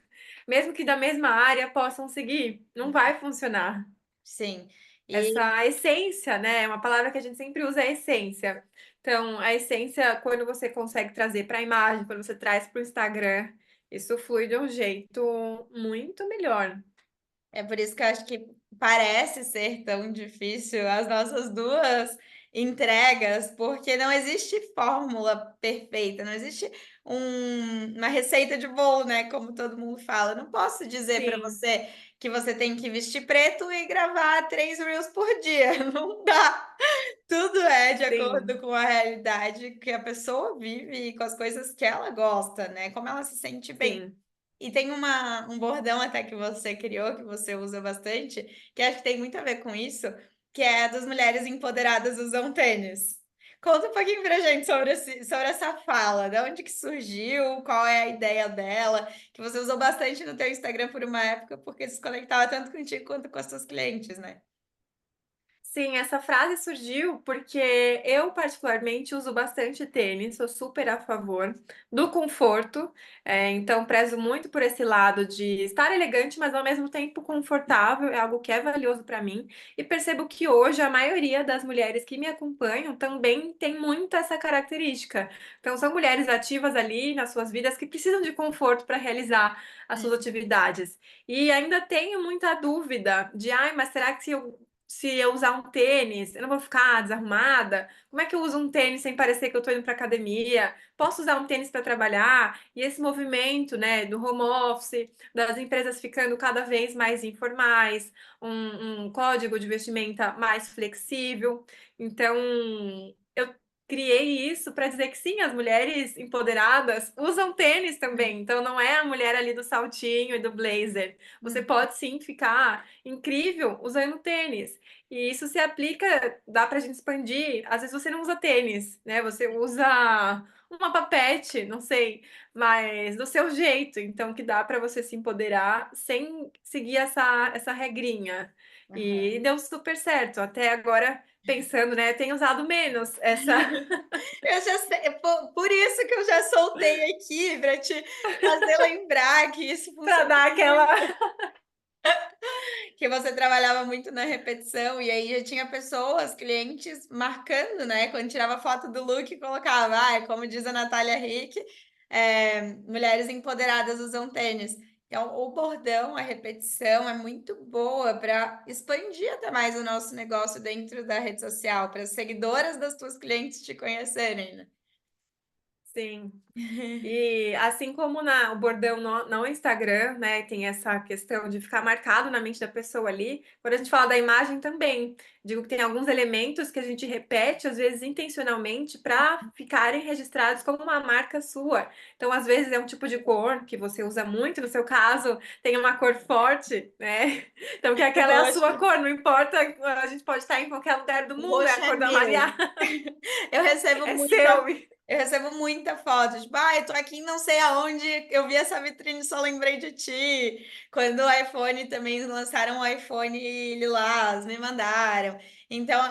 mesmo que da mesma área possam seguir, não vai funcionar. Sim. E Essa essência, né? É uma palavra que a gente sempre usa é essência. Então, a essência, quando você consegue trazer para a imagem, quando você traz para o Instagram, isso flui de um jeito muito melhor. é por isso que eu acho que parece ser tão difícil as nossas duas entregas, porque não existe fórmula perfeita, não existe uma receita de bolo, né? Como todo mundo fala. Eu não posso dizer para Sim, você que você tem que vestir preto e gravar 3 reels por dia. Não dá. tudo é de Sim, acordo com a realidade que a pessoa vive e com as coisas que ela gosta, né? Como ela se sente bem. sim. E tem um bordão até que você criou, que você usa bastante, que acho que tem muito a ver com isso, que é das mulheres empoderadas usam tênis. Conta um pouquinho pra gente sobre essa fala, de onde que surgiu, qual é a ideia dela, que você usou bastante no teu Instagram por uma época, porque se conectava tanto contigo quanto com as suas clientes, né? Sim, essa frase surgiu porque eu, particularmente, uso bastante tênis, sou super a favor do conforto, então prezo muito por esse lado de estar elegante, mas ao mesmo tempo confortável, é algo que é valioso para mim, e percebo que hoje a maioria das mulheres que me acompanham também tem muito essa característica. Então, são mulheres ativas ali nas suas vidas que precisam de conforto para realizar as suas atividades. E ainda tenho muita dúvida de, ai, mas será que se eu usar um tênis, eu não vou ficar desarrumada? Como é que eu uso um tênis sem parecer que eu tô indo para academia? Posso usar um tênis para trabalhar? E esse movimento, né, do home office, das empresas ficando cada vez mais informais, um código de vestimenta mais flexível. Então, eu criei isso para dizer que sim, as mulheres empoderadas usam tênis também. Então, não é a mulher ali do saltinho e do blazer. Você Uhum. pode sim ficar incrível usando tênis. E isso se aplica, dá pra gente expandir. Às vezes você não usa tênis, né? Você usa uma papete, não sei, mas do seu jeito. Então, que dá para você se empoderar sem seguir essa regrinha. E Aham. deu super certo. Até agora, pensando, né? Tenho usado menos essa Eu já sei, por isso que eu já soltei aqui, para te fazer lembrar que isso para funciona dar aquela. muito. Que você trabalhava muito na repetição, e aí já tinha pessoas, clientes, marcando, né? Quando tirava foto do look, colocava, como diz a Natália Rick, mulheres empoderadas usam tênis. Então, o bordão, a repetição é muito boa para expandir até mais o nosso negócio dentro da rede social, para as seguidoras das tuas clientes te conhecerem, né? Sim. E assim como o bordão no Instagram, né, tem essa questão de ficar marcado na mente da pessoa ali, quando a gente fala da imagem também, digo que tem alguns elementos que a gente repete, às vezes intencionalmente, para ficarem registrados como uma marca sua. Então, às vezes é um tipo de cor que você usa muito, no seu caso, tem uma cor forte, né? Então, que O aquela é a sua roxo, cor, não importa, a gente pode estar em qualquer lugar do o mundo, é a roxo é cor da meu. Maria, Eu recebo é muita, seu. eu recebo muita foto, tipo, eu tô aqui em não sei aonde, eu vi essa vitrine, só lembrei de ti. Quando o iPhone também lançaram o iPhone lilás, me mandaram. Então,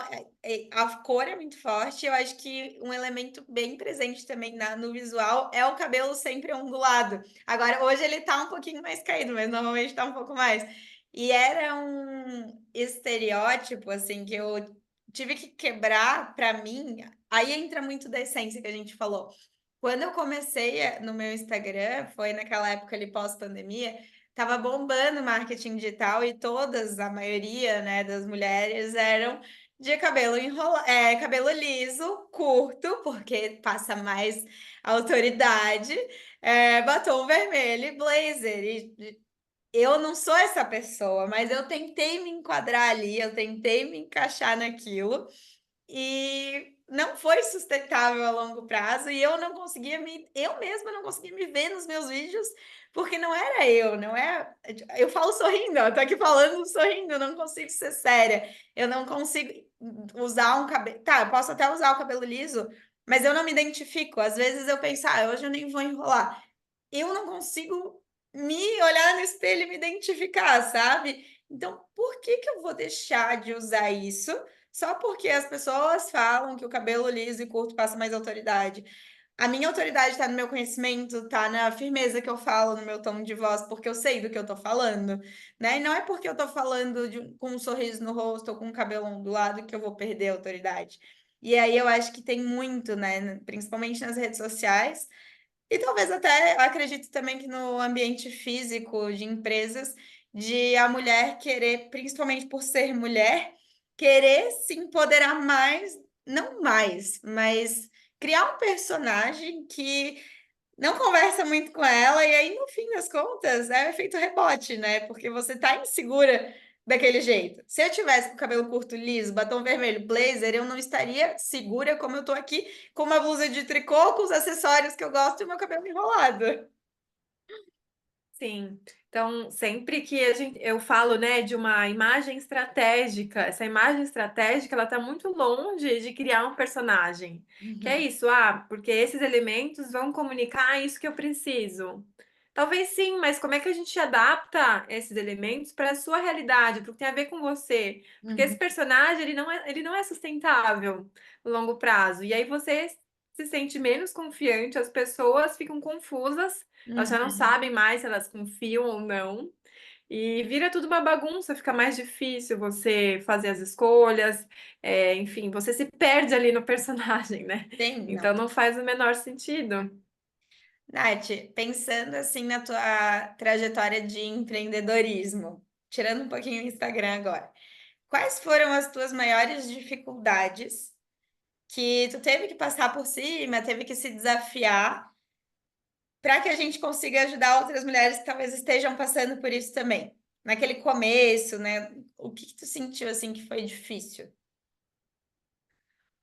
a cor é muito forte. Eu acho que um elemento bem presente também no visual é o cabelo sempre ondulado. Agora, hoje ele tá um pouquinho mais caído, mas normalmente tá um pouco mais. E era um estereótipo, assim, que eu tive que quebrar para mim. Aí entra muito da essência que a gente falou. Quando eu comecei no meu Instagram, foi naquela época ali pós-pandemia, tava bombando marketing digital e todas, a maioria, né, das mulheres eram de cabelo liso, curto, porque passa mais autoridade, batom vermelho e blazer. E eu não sou essa pessoa, mas eu tentei me enquadrar ali, eu tentei me encaixar naquilo e não foi sustentável a longo prazo e eu mesma não conseguia me ver nos meus vídeos porque não era eu, não é, eu falo sorrindo, ó, tô aqui falando sorrindo, eu não consigo ser séria, eu não consigo usar um cabelo, tá, eu posso até usar o cabelo liso, mas eu não me identifico, às vezes eu penso, hoje eu nem vou enrolar, eu não consigo me olhar no espelho e me identificar, sabe? Então, por que que eu vou deixar de usar isso só porque as pessoas falam que o cabelo liso e curto passa mais autoridade? A minha autoridade está no meu conhecimento, está na firmeza que eu falo, no meu tom de voz, porque eu sei do que eu estou falando, né? E não é porque eu estou falando com um sorriso no rosto ou com um cabelo ondulado que eu vou perder a autoridade. E aí eu acho que tem muito, né? Principalmente nas redes sociais e talvez até, eu acredito também que no ambiente físico de empresas, de a mulher querer, principalmente por ser mulher, querer se empoderar mais, não mais, mas criar um personagem que não conversa muito com ela, e aí, no fim das contas, é efeito rebote, né? Porque você tá insegura daquele jeito. Se eu tivesse com o cabelo curto, liso, batom vermelho, blazer, eu não estaria segura como eu tô aqui, com uma blusa de tricô, com os acessórios que eu gosto e o meu cabelo enrolado. Sim. Então, sempre que eu falo, né, de uma imagem estratégica, essa imagem estratégica, ela está muito longe de criar um personagem. Que é Uhum, isso, porque esses elementos vão comunicar isso que eu preciso. Talvez sim, mas como é que a gente adapta esses elementos para a sua realidade, para o que tem a ver com você? Porque esse uhum, personagem, ele não é sustentável no longo prazo. E aí você se sente menos confiante, as pessoas ficam confusas, elas já não uhum. sabem mais se elas confiam ou não. E vira tudo uma bagunça, fica mais difícil você fazer as escolhas, enfim, você se perde ali no personagem, né? Tem, não. Então não faz o menor sentido. Nath, pensando assim na tua trajetória de empreendedorismo, tirando um pouquinho o Instagram agora, quais foram as tuas maiores dificuldades que tu teve que passar por cima, teve que se desafiar para que a gente consiga ajudar outras mulheres que talvez estejam passando por isso também? Naquele começo, né? O que que tu sentiu assim que foi difícil?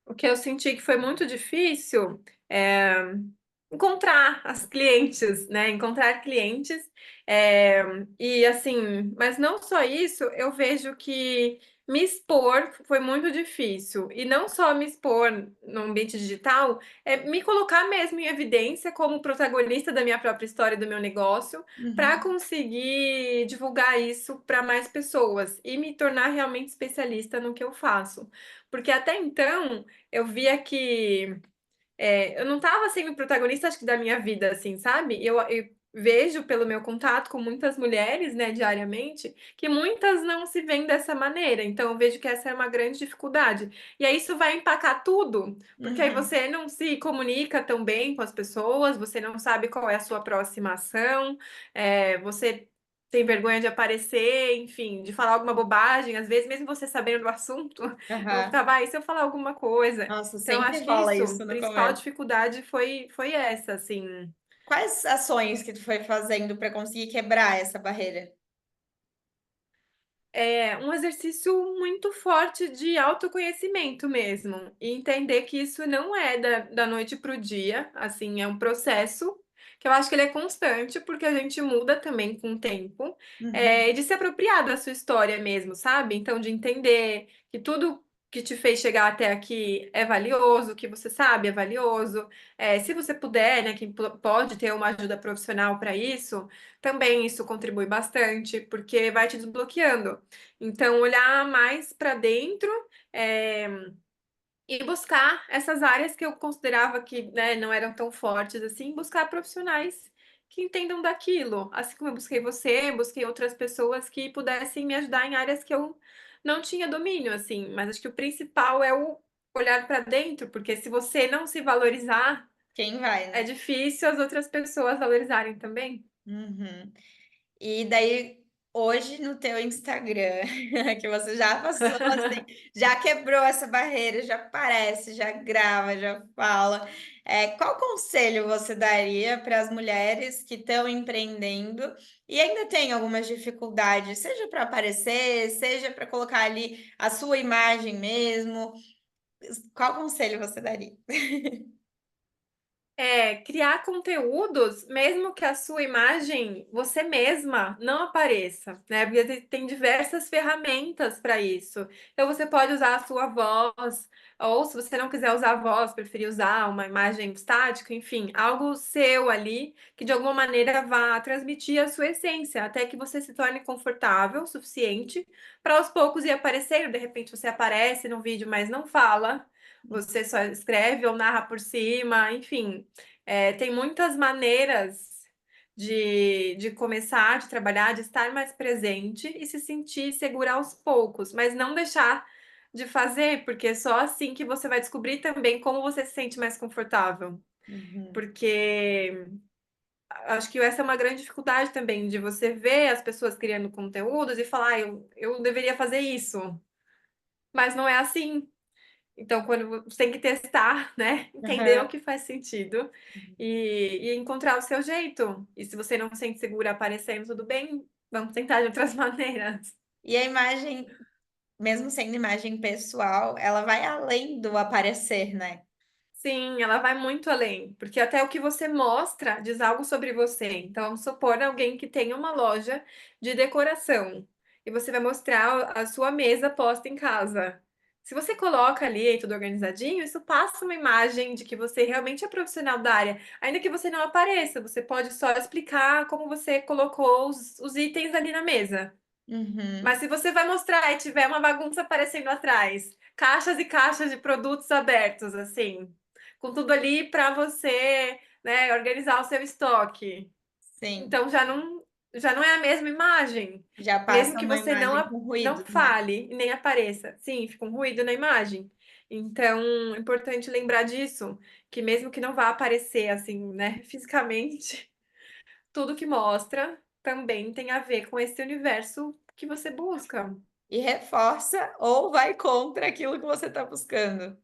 O que eu senti que foi muito difícil é encontrar as clientes, né? Encontrar clientes. é, e assim, mas não só isso, eu vejo que me expor foi muito difícil. E não só me expor no ambiente digital, é me colocar mesmo em evidência como protagonista da minha própria história, do meu negócio, para Uhum, conseguir divulgar isso para mais pessoas e me tornar realmente especialista no que eu faço. Porque até então eu via que eu não estava sendo protagonista, acho que da minha vida, assim, sabe? Eu vejo pelo meu contato com muitas mulheres, né, diariamente, que muitas não se veem dessa maneira. Então, eu vejo que essa é uma grande dificuldade. E aí isso vai empacar tudo, porque aí uhum, você não se comunica tão bem com as pessoas, você não sabe qual é a sua próxima ação, você tem vergonha de aparecer, enfim, de falar alguma bobagem, às vezes, mesmo você sabendo do assunto, eu aham. ficava, e se eu falar alguma coisa? Nossa, Então, sempre acho que rola isso, isso a no principal começo. dificuldade foi essa, assim. Quais ações que tu foi fazendo para conseguir quebrar essa barreira? É um exercício muito forte de autoconhecimento mesmo, e entender que isso não é da noite para o dia, assim, é um processo que eu acho que ele é constante, porque a gente muda também com o tempo, e Uhum, de se apropriar da sua história mesmo, sabe? Então, de entender que tudo que te fez chegar até aqui é valioso, que você sabe é valioso. Se você puder, né, quem pode ter uma ajuda profissional para isso, também isso contribui bastante, porque vai te desbloqueando. Então, olhar mais para dentro, é, e buscar essas áreas que eu considerava que, né, não eram tão fortes assim, buscar profissionais que entendam daquilo. Assim como eu busquei você, busquei outras pessoas que pudessem me ajudar em áreas que eu não tinha domínio, assim. Mas acho que o principal é o olhar para dentro, porque se você não se valorizar, quem vai, é né? difícil as outras pessoas valorizarem também. Uhum. E daí, hoje no teu Instagram, que você já passou assim, já quebrou essa barreira, já aparece, já grava, já fala. Qual conselho você daria para as mulheres que estão empreendendo e ainda têm algumas dificuldades, seja para aparecer, seja para colocar ali a sua imagem mesmo? Qual conselho você daria? Criar conteúdos, mesmo que a sua imagem, você mesma, não apareça, né? Porque tem diversas ferramentas para isso. Então, você pode usar a sua voz, ou se você não quiser usar a voz, preferir usar uma imagem estática, enfim, algo seu ali, que de alguma maneira vá transmitir a sua essência, até que você se torne confortável o suficiente para aos poucos ir aparecendo. De repente, você aparece no vídeo, mas não fala. Você só escreve ou narra por cima, enfim. Tem muitas maneiras de começar, de trabalhar, de estar mais presente e se sentir segura aos poucos, mas não deixar de fazer, porque é só assim que você vai descobrir também como você se sente mais confortável. Uhum. Porque acho que essa é uma grande dificuldade também, de você ver as pessoas criando conteúdos e falar, eu deveria fazer isso, mas não é assim. Então, quando você tem que testar, né? Entender o Aham. que faz sentido e encontrar o seu jeito. E se você não se sente segura aparecendo, tudo bem, vamos tentar de outras maneiras. E a imagem, mesmo sendo imagem pessoal, ela vai além do aparecer, né? Sim, ela vai muito além, porque até o que você mostra diz algo sobre você. Então, vamos supor alguém que tem uma loja de decoração e você vai mostrar a sua mesa posta em casa. Se você coloca ali tudo organizadinho, isso passa uma imagem de que você realmente é profissional da área, ainda que você não apareça, você pode só explicar como você colocou os itens ali na mesa. Uhum, Mas se você vai mostrar e tiver uma bagunça aparecendo atrás, caixas e caixas de produtos abertos, assim, com tudo ali para você, né, organizar o seu estoque. sim. Então já não é a mesma imagem. Já Mesmo passa que uma você imagem com não ruído, né? fale e nem apareça. Sim, fica um ruído na imagem. Então, é importante lembrar disso, que mesmo que não vá aparecer assim, né, fisicamente, tudo que mostra também tem a ver com esse universo que você busca. E reforça ou vai contra aquilo que você está buscando.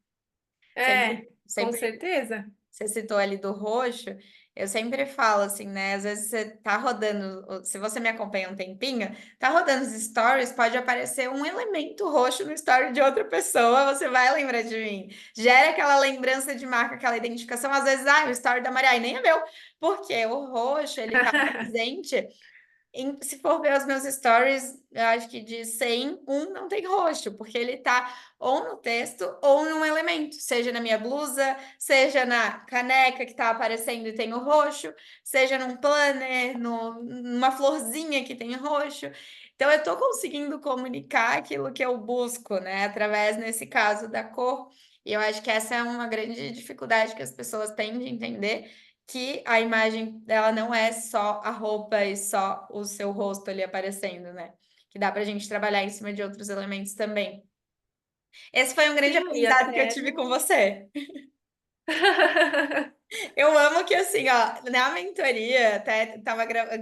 Sempre, É, com sempre certeza. você citou ali do roxo, eu sempre falo assim, né? Às vezes você tá rodando, se você me acompanha um tempinho, tá rodando os stories, pode aparecer um elemento roxo no story de outra pessoa, você vai lembrar de mim. Gera aquela lembrança de marca, aquela identificação. Às vezes, o story da Maria, e nem é meu, porque o roxo, ele tá presente se for ver os meus stories, eu acho que de 100, um não tem roxo, porque ele tá ou no texto ou num elemento, seja na minha blusa, seja na caneca que tá aparecendo e tem o roxo, seja num planner, numa florzinha que tem roxo. Então, eu tô conseguindo comunicar aquilo que eu busco, né, através, nesse caso, da cor. E eu acho que essa é uma grande dificuldade que as pessoas têm de entender que a imagem dela não é só a roupa e só o seu rosto ali aparecendo, né? Que dá pra gente trabalhar em cima de outros elementos também. Esse foi um grande Sim, e aprendizado que eu até tive com no. você. Eu amo que, assim, ó, na mentoria, até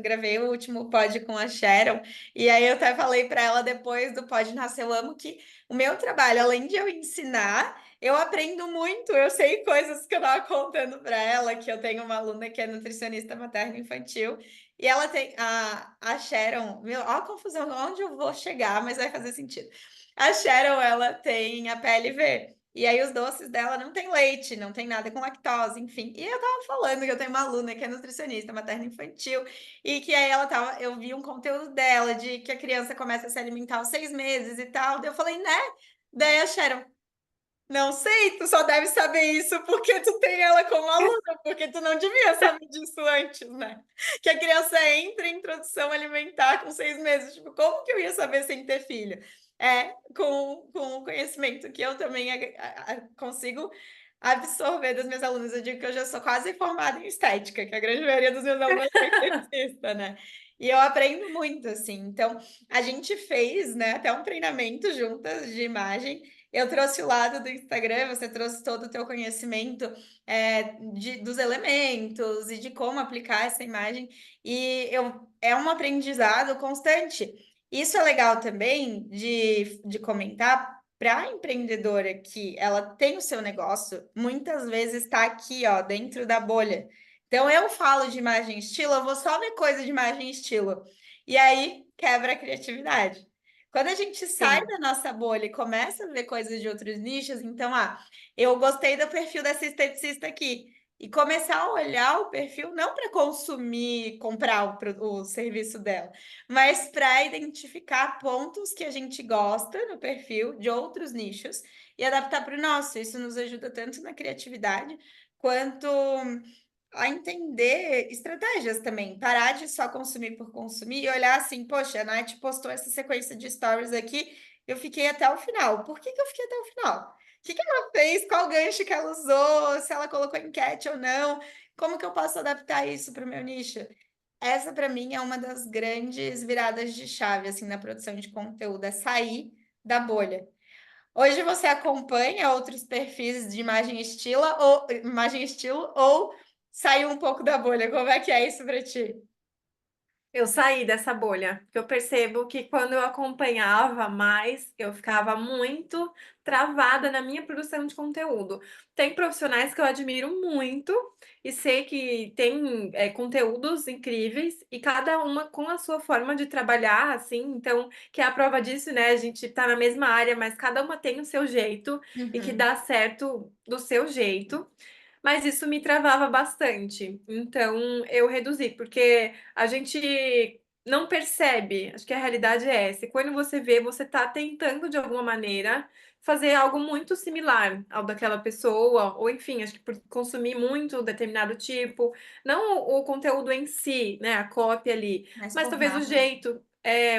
gravei o último pod com a Sharon, e aí eu até falei para ela depois do pod nascer, eu amo que o meu trabalho, além de eu ensinar, eu aprendo muito, eu sei coisas que eu tava contando para ela, que eu tenho uma aluna que é nutricionista materno-infantil, e ela tem, a Sharon, meu, ó a confusão, onde eu vou chegar, mas vai fazer sentido. A Sharon, ela tem a PLV, e aí os doces dela não tem leite, não tem nada com lactose, enfim. E eu tava falando que eu tenho uma aluna que é nutricionista materno-infantil e que aí ela tava, eu vi um conteúdo dela de que a criança começa a se alimentar aos 6 meses e tal. Daí eu falei, né? Daí a Sharon, não sei, tu só deve saber isso porque tu tem ela como aluna, porque tu não devia saber disso antes, né? Que a criança entra em introdução alimentar com 6 meses. Tipo, como que eu ia saber sem ter filho? É, com o conhecimento que eu também consigo absorver das minhas alunas. Eu digo que eu já sou quase formada em estética, que a grande maioria dos meus alunos é esteticista, né? E eu aprendo muito, assim. Então, a gente fez, né, até um treinamento juntas de imagem. Eu trouxe o lado do Instagram, você trouxe todo o teu conhecimento dos elementos e de como aplicar essa imagem. É um aprendizado constante. Isso é legal também de comentar para a empreendedora que ela tem o seu negócio, muitas vezes está aqui, ó, dentro da bolha. Então, eu falo de imagem e estilo, eu vou só ver coisa de imagem e estilo. E aí quebra a criatividade. Quando a gente sai Sim. da nossa bolha e começa a ver coisas de outros nichos, então, eu gostei do perfil dessa esteticista aqui. E começar a olhar o perfil não para consumir, comprar o serviço dela, mas para identificar pontos que a gente gosta no perfil de outros nichos e adaptar para o nosso. Isso nos ajuda tanto na criatividade quanto a entender estratégias também, parar de só consumir por consumir e olhar assim, poxa, a Nath postou essa sequência de stories aqui, eu fiquei até o final. Por que que eu fiquei até o final? O que que ela fez? Qual gancho que ela usou? Se ela colocou enquete ou não? Como que eu posso adaptar isso para o meu nicho? Essa, para mim, é uma das grandes viradas de chave, assim, na produção de conteúdo, é sair da bolha. Hoje você acompanha outros perfis de imagem estilo ou saiu um pouco da bolha? Como é que é isso para ti? Eu saí dessa bolha, porque eu percebo que quando eu acompanhava mais, eu ficava muito travada na minha produção de conteúdo. Tem profissionais que eu admiro muito e sei que tem conteúdos incríveis e cada uma com a sua forma de trabalhar, assim, então, que é a prova disso, né? A gente tá na mesma área, mas cada uma tem o seu jeito e que Uhum, dá certo do seu jeito. Mas isso me travava bastante. Então eu reduzi, porque a gente não percebe, acho que a realidade é essa. E quando você vê, você está tentando de alguma maneira fazer algo muito similar ao daquela pessoa, ou enfim, acho que por consumir muito determinado tipo, não o conteúdo em si, né, a cópia ali, mais mas talvez o formal, né? jeito,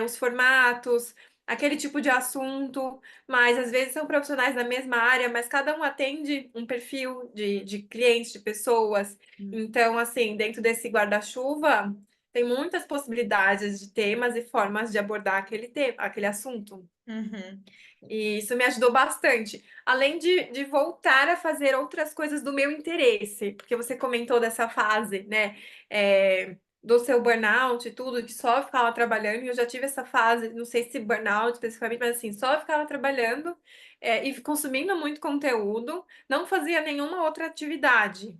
os formatos, aquele tipo de assunto. Mas às vezes são profissionais da mesma área, mas cada um atende um perfil de clientes, de pessoas. Então, assim, dentro desse guarda-chuva, tem muitas possibilidades de temas e formas de abordar aquele tema, aquele assunto. Uhum, E isso me ajudou bastante. Além de voltar a fazer outras coisas do meu interesse, porque você comentou dessa fase, né? Do seu burnout e tudo, que só ficava trabalhando, e eu já tive essa fase, não sei se burnout especificamente, mas assim, só ficava trabalhando, e consumindo muito conteúdo, não fazia nenhuma outra atividade.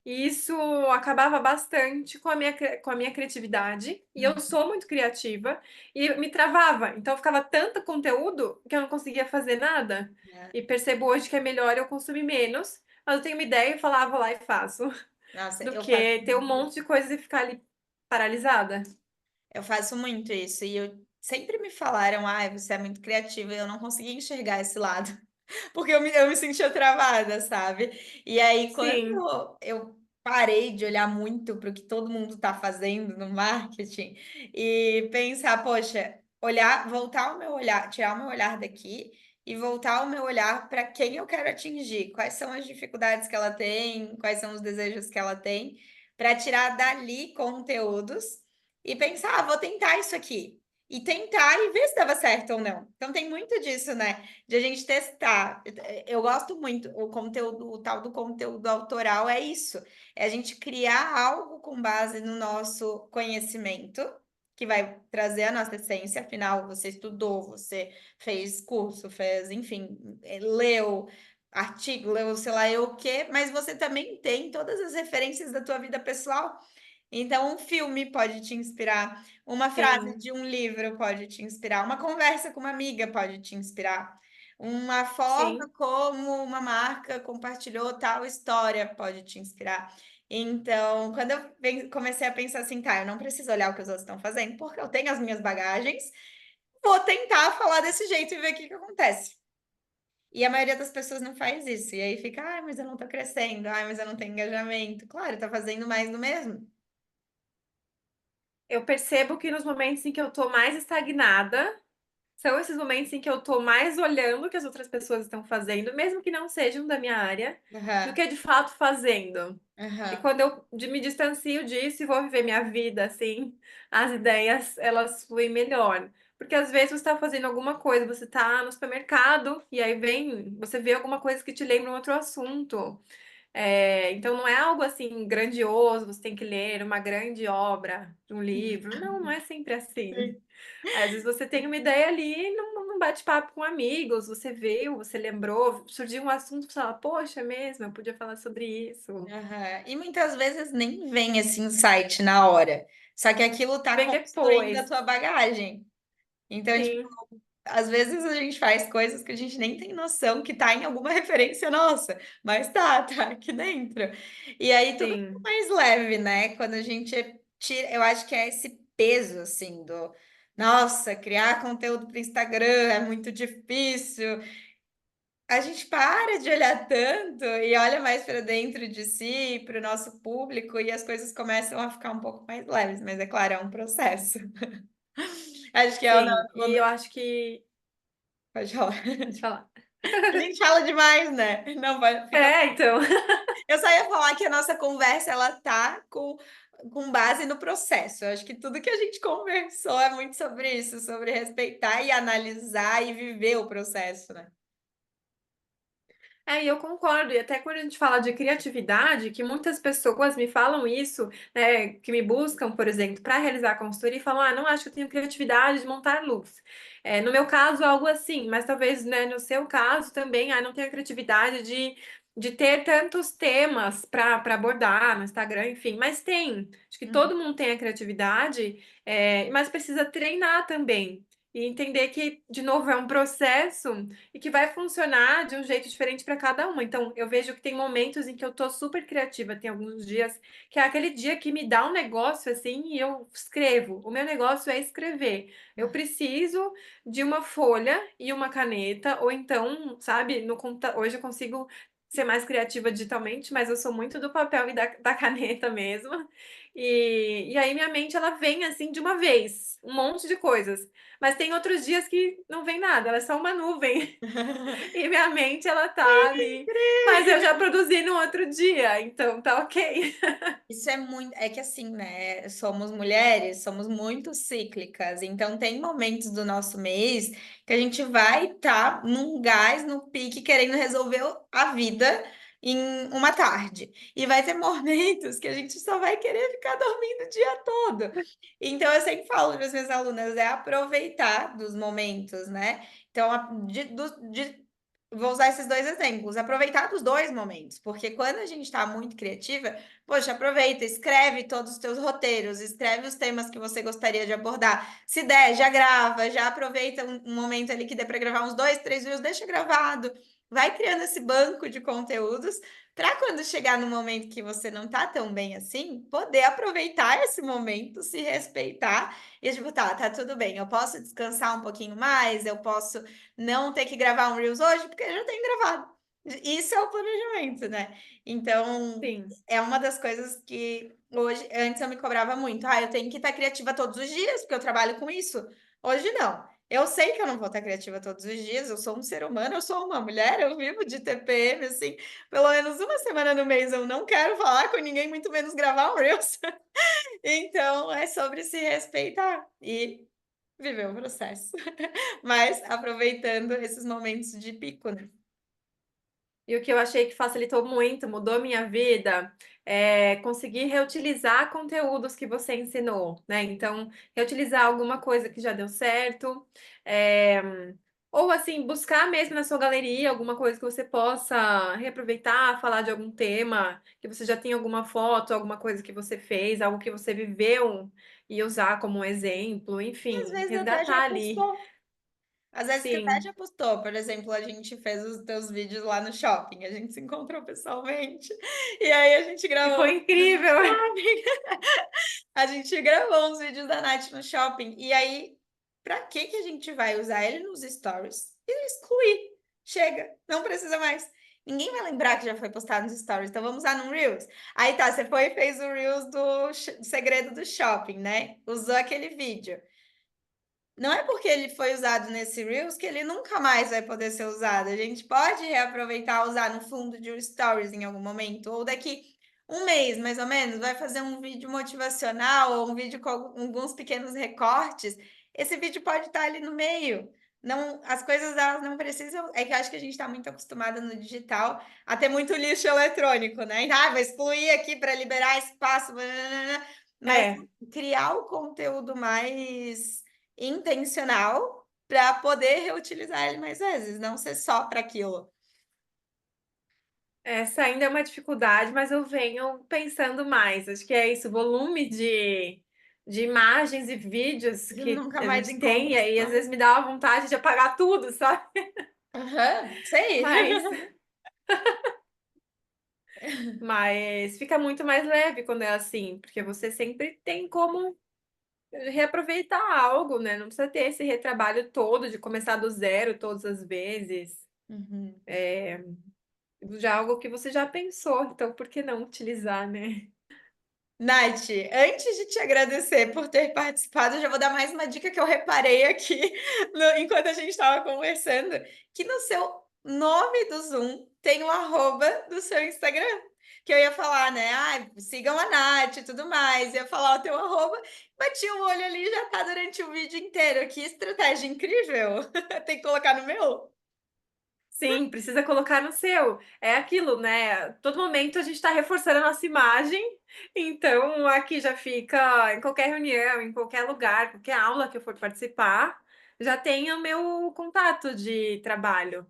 E isso acabava bastante com a minha criatividade. E eu uhum, sou muito criativa e me travava. Então ficava tanto conteúdo que eu não conseguia fazer nada. é. E percebo hoje que é melhor eu consumir menos, mas eu tenho uma ideia e falar, ah, vou lá e faço, Nossa, do eu faço que ter um muito. monte de coisas e ficar ali paralisada. Eu faço muito isso. E eu sempre me falaram, ai, você é muito criativa, e eu não conseguia enxergar esse lado. Porque eu me sentia travada, sabe? E aí, quando Sim, eu parei de olhar muito para o que todo mundo está fazendo no marketing e pensar, poxa, olhar, voltar o meu olhar, tirar o meu olhar daqui e voltar o meu olhar para quem eu quero atingir, quais são as dificuldades que ela tem, quais são os desejos que ela tem, para tirar dali conteúdos e pensar, ah, vou tentar isso aqui. E tentar e ver se dava certo ou não. Então tem muito disso, né? De a gente testar. Eu gosto muito, o conteúdo, o tal do conteúdo autoral é isso. É a gente criar algo com base no nosso conhecimento, que vai trazer a nossa essência, afinal, você estudou, você fez curso, fez, enfim, leu artigo, leu sei lá eu o quê, mas você também tem todas as referências da tua vida pessoal. Então, um filme pode te inspirar, uma frase sim, de um livro pode te inspirar, uma conversa com uma amiga pode te inspirar, uma forma sim. como uma marca compartilhou tal história pode te inspirar. Então, quando eu comecei a pensar assim, tá, eu não preciso olhar o que os outros estão fazendo, porque eu tenho as minhas bagagens, vou tentar falar desse jeito e ver o que que acontece. E a maioria das pessoas não faz isso. E aí fica, ai, mas eu não tô crescendo, ai, mas eu não tenho engajamento. Claro, tá fazendo mais do mesmo. Eu percebo que nos momentos em que eu tô mais estagnada, são esses momentos em que eu tô mais olhando o que as outras pessoas estão fazendo, mesmo que não sejam da minha área, do Aham, que de fato fazendo. E aham. quando eu me distancio disso e vou viver minha vida assim, as ideias elas fluem melhor. Porque às vezes você está fazendo alguma coisa, você está no supermercado e aí vem, você vê alguma coisa que te lembra um outro assunto. Então não é algo assim grandioso, você tem que ler uma grande obra de um livro. Não, não é sempre assim. Às vezes você tem uma ideia ali num bate-papo com amigos, você viu, você lembrou, surgiu um assunto, você fala, poxa, é mesmo, eu podia falar sobre isso. Aham. E muitas vezes nem vem esse insight na hora. Só que aquilo tá Vem construindo a depois. tua bagagem. Então, tipo, Sim, às vezes a gente faz coisas que a gente nem tem noção que tá em alguma referência nossa, mas tá aqui dentro. E aí tudo fica sim. mais leve, né? Quando a gente tira, eu acho que é esse peso assim do, nossa, criar conteúdo para Instagram é muito difícil. A gente para de olhar tanto e olha mais para dentro de si, para o nosso público, e as coisas começam a ficar um pouco mais leves, mas é claro, é um processo. Acho que é Sim, e eu acho que. pode falar. Pode falar. A gente fala demais, né? Não vai, fica. Então. Eu só ia falar que a nossa conversa ela tá com base no processo. Eu acho que tudo que a gente conversou é muito sobre isso, sobre respeitar e analisar e viver o processo, né? E eu concordo, e até quando a gente fala de criatividade, que muitas pessoas me falam isso, né, que me buscam, por exemplo, para realizar a consultoria e falam, não acho que eu tenho criatividade de montar looks. No meu caso, algo assim, mas talvez, né, no seu caso também, não tenho criatividade de ter tantos temas para abordar no Instagram, enfim, mas tem. Acho que todo mundo tem a criatividade, mas precisa treinar também. E entender que, de novo, é um processo e que vai funcionar de um jeito diferente para cada uma. Então, eu vejo que tem momentos em que eu tô super criativa, tem alguns dias que é aquele dia que me dá um negócio assim e eu escrevo. O meu negócio é escrever. Eu preciso de uma folha e uma caneta, ou então, sabe, no hoje eu consigo ser mais criativa digitalmente, mas eu sou muito do papel e da caneta mesmo. E aí minha mente ela vem assim de uma vez, um monte de coisas. Mas tem outros dias que não vem nada, ela é só uma nuvem. E minha mente, ela tá ali. Mas eu já produzi no outro dia, então tá ok. Isso é muito, é que assim, né? Somos mulheres, somos muito cíclicas, então tem momentos do nosso mês que a gente vai estar num gás, no pique, querendo resolver a vida em uma tarde. E vai ter momentos que a gente só vai querer ficar dormindo o dia todo. Então eu sempre falo para as minhas alunas, é aproveitar dos momentos, né? Então, vou usar esses dois exemplos, aproveitar dos dois momentos, porque quando a gente está muito criativa, poxa, aproveita, escreve todos os teus roteiros, escreve os temas que você gostaria de abordar. Se der, já grava, já aproveita um momento ali que dê para gravar uns 2, 3 vídeos, deixa gravado. Vai criando esse banco de conteúdos para quando chegar no momento que você não tá tão bem assim, poder aproveitar esse momento, se respeitar e tipo, tá tudo bem, eu posso descansar um pouquinho mais, eu posso não ter que gravar um Reels hoje, porque eu já tenho gravado. Isso é o planejamento, né? Então, Sim. é uma das coisas que hoje, antes eu me cobrava muito. Eu tenho que estar criativa todos os dias, porque eu trabalho com isso. Hoje não. Eu sei que eu não vou estar criativa todos os dias, eu sou um ser humano, eu sou uma mulher, eu vivo de TPM, assim, pelo menos uma semana no mês eu não quero falar com ninguém, muito menos gravar um Reels. Então, é sobre se respeitar e viver o processo, mas aproveitando esses momentos de pico, né? E o que eu achei que facilitou muito, mudou minha vida, é conseguir reutilizar conteúdos que você ensinou, né? Então, reutilizar alguma coisa que já deu certo, é, ou assim, buscar mesmo na sua galeria alguma coisa que você possa reaproveitar, falar de algum tema, que você já tem alguma foto, alguma coisa que você fez, algo que você viveu e usar como um exemplo, E às enfim, vezes até já resgatar ali. postou. Às vezes que até Sim. já postou, por exemplo, a gente fez os teus vídeos lá no shopping, a gente se encontrou pessoalmente, e aí a gente E gravou foi uns vídeos no incrível. shopping. A gente gravou uns vídeos da Nath no shopping, e aí, pra que que a gente vai usar ele nos stories e excluir? Chega, não precisa mais. Ninguém vai lembrar que já foi postado nos stories, então vamos usar no Reels. Aí tá, você foi e fez o Reels do segredo do shopping, né? Usou aquele vídeo. Não é porque ele foi usado nesse Reels que ele nunca mais vai poder ser usado. A gente pode reaproveitar, usar no fundo de um Stories em algum momento, ou daqui um mês, mais ou menos, vai fazer um vídeo motivacional ou um vídeo com alguns pequenos recortes. Esse vídeo pode estar ali no meio. Não, as coisas elas não precisam. É que eu acho que a gente está muito acostumada no digital a ter muito lixo eletrônico, né? Vai excluir aqui para liberar espaço, mas É. criar o conteúdo mais intencional para poder reutilizar ele mais vezes, não ser só para aquilo. Essa ainda é uma dificuldade, mas eu venho pensando mais. Acho que é isso, volume de imagens e vídeos E que nunca a mais gente tem, encontra e aí às história. vezes me dá uma vontade de apagar tudo, sabe? Aham, sei. Mas, mas fica muito mais leve quando é assim, porque você sempre tem como reaproveitar algo, né? Não precisa ter esse retrabalho todo de começar do zero todas as vezes. Uhum. Já é algo que você já pensou, então por que não utilizar, né? Nath, antes de te agradecer por ter participado, eu já vou dar mais uma dica que eu reparei aqui enquanto a gente estava conversando, que no seu nome do Zoom tem o arroba do seu Instagram. Que eu ia falar, né? Sigam a Nath e tudo mais. Ia falar o teu arroba, bati o olho ali e já tá durante o vídeo inteiro. Que estratégia incrível! Tem que colocar no meu. Sim, precisa colocar no seu. É aquilo, né? Todo momento a gente está reforçando a nossa imagem, então aqui já fica em qualquer reunião, em qualquer lugar, qualquer aula que eu for participar, já tem o meu contato de trabalho.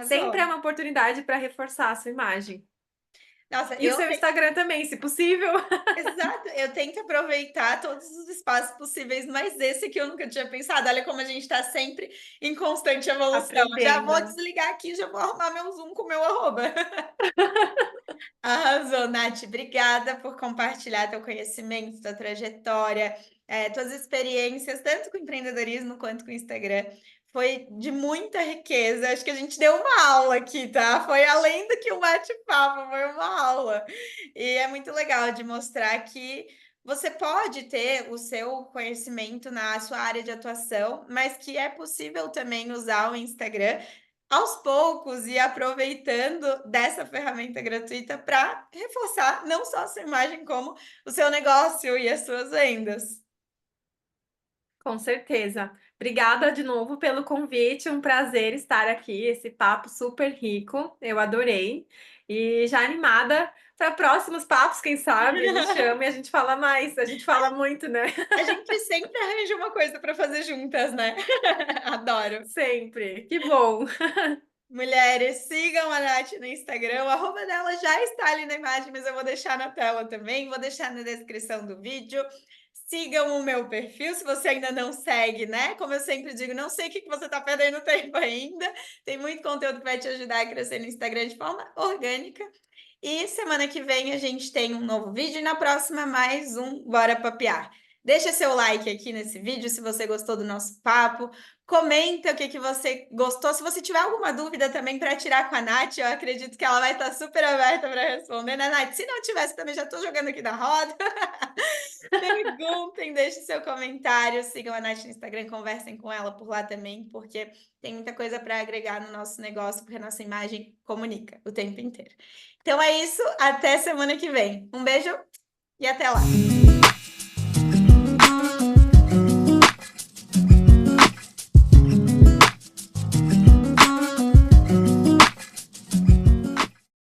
Sempre é Arrasou. uma oportunidade para reforçar a sua imagem. Nossa, E o seu Instagram também, se possível. exato, eu tento aproveitar todos os espaços possíveis, mas esse aqui eu nunca tinha pensado. Olha como a gente está sempre em constante evolução. Já vou Aprendendo. desligar aqui, já vou arrumar meu Zoom com o meu arroba. Arrasou, Nath. Obrigada por compartilhar teu conhecimento, tua trajetória, tuas experiências, tanto com empreendedorismo quanto com o Instagram. Foi de muita riqueza. Acho que a gente deu uma aula aqui, tá? Foi além do que um bate-papo, foi uma aula. E é muito legal de mostrar que você pode ter o seu conhecimento na sua área de atuação, mas que é possível também usar o Instagram aos poucos e aproveitando dessa ferramenta gratuita para reforçar não só a sua imagem, como o seu negócio e as suas vendas. Com certeza. Obrigada de novo pelo convite, um prazer estar aqui, esse papo super rico, eu adorei. E já animada para próximos papos, quem sabe, me chama e a gente fala mais, a gente fala muito, né? A gente sempre arranja uma coisa para fazer juntas, né? Adoro. Sempre. Que bom. Mulheres, sigam a Nath no Instagram. O arroba dela já está ali na imagem, mas eu vou deixar na tela também. Vou deixar na descrição do vídeo. Sigam o meu perfil, se você ainda não segue, né? Como eu sempre digo, não sei o que você está perdendo tempo ainda. Tem muito conteúdo que vai te ajudar a crescer no Instagram de forma orgânica. E semana que vem a gente tem um novo vídeo e na próxima mais um Bora Papear. Deixa seu like aqui nesse vídeo se você gostou do nosso papo. Comenta o que que você gostou. Se você tiver alguma dúvida também para tirar com a Nath, eu acredito que ela vai estar super aberta para responder, né, Nath? Se não tivesse, também já estou jogando aqui na roda. Perguntem, deixem seu comentário, sigam a Nath no Instagram, conversem com ela por lá também, porque tem muita coisa para agregar no nosso negócio, porque a nossa imagem comunica o tempo inteiro. Então é isso, até semana que vem. Um beijo e até lá!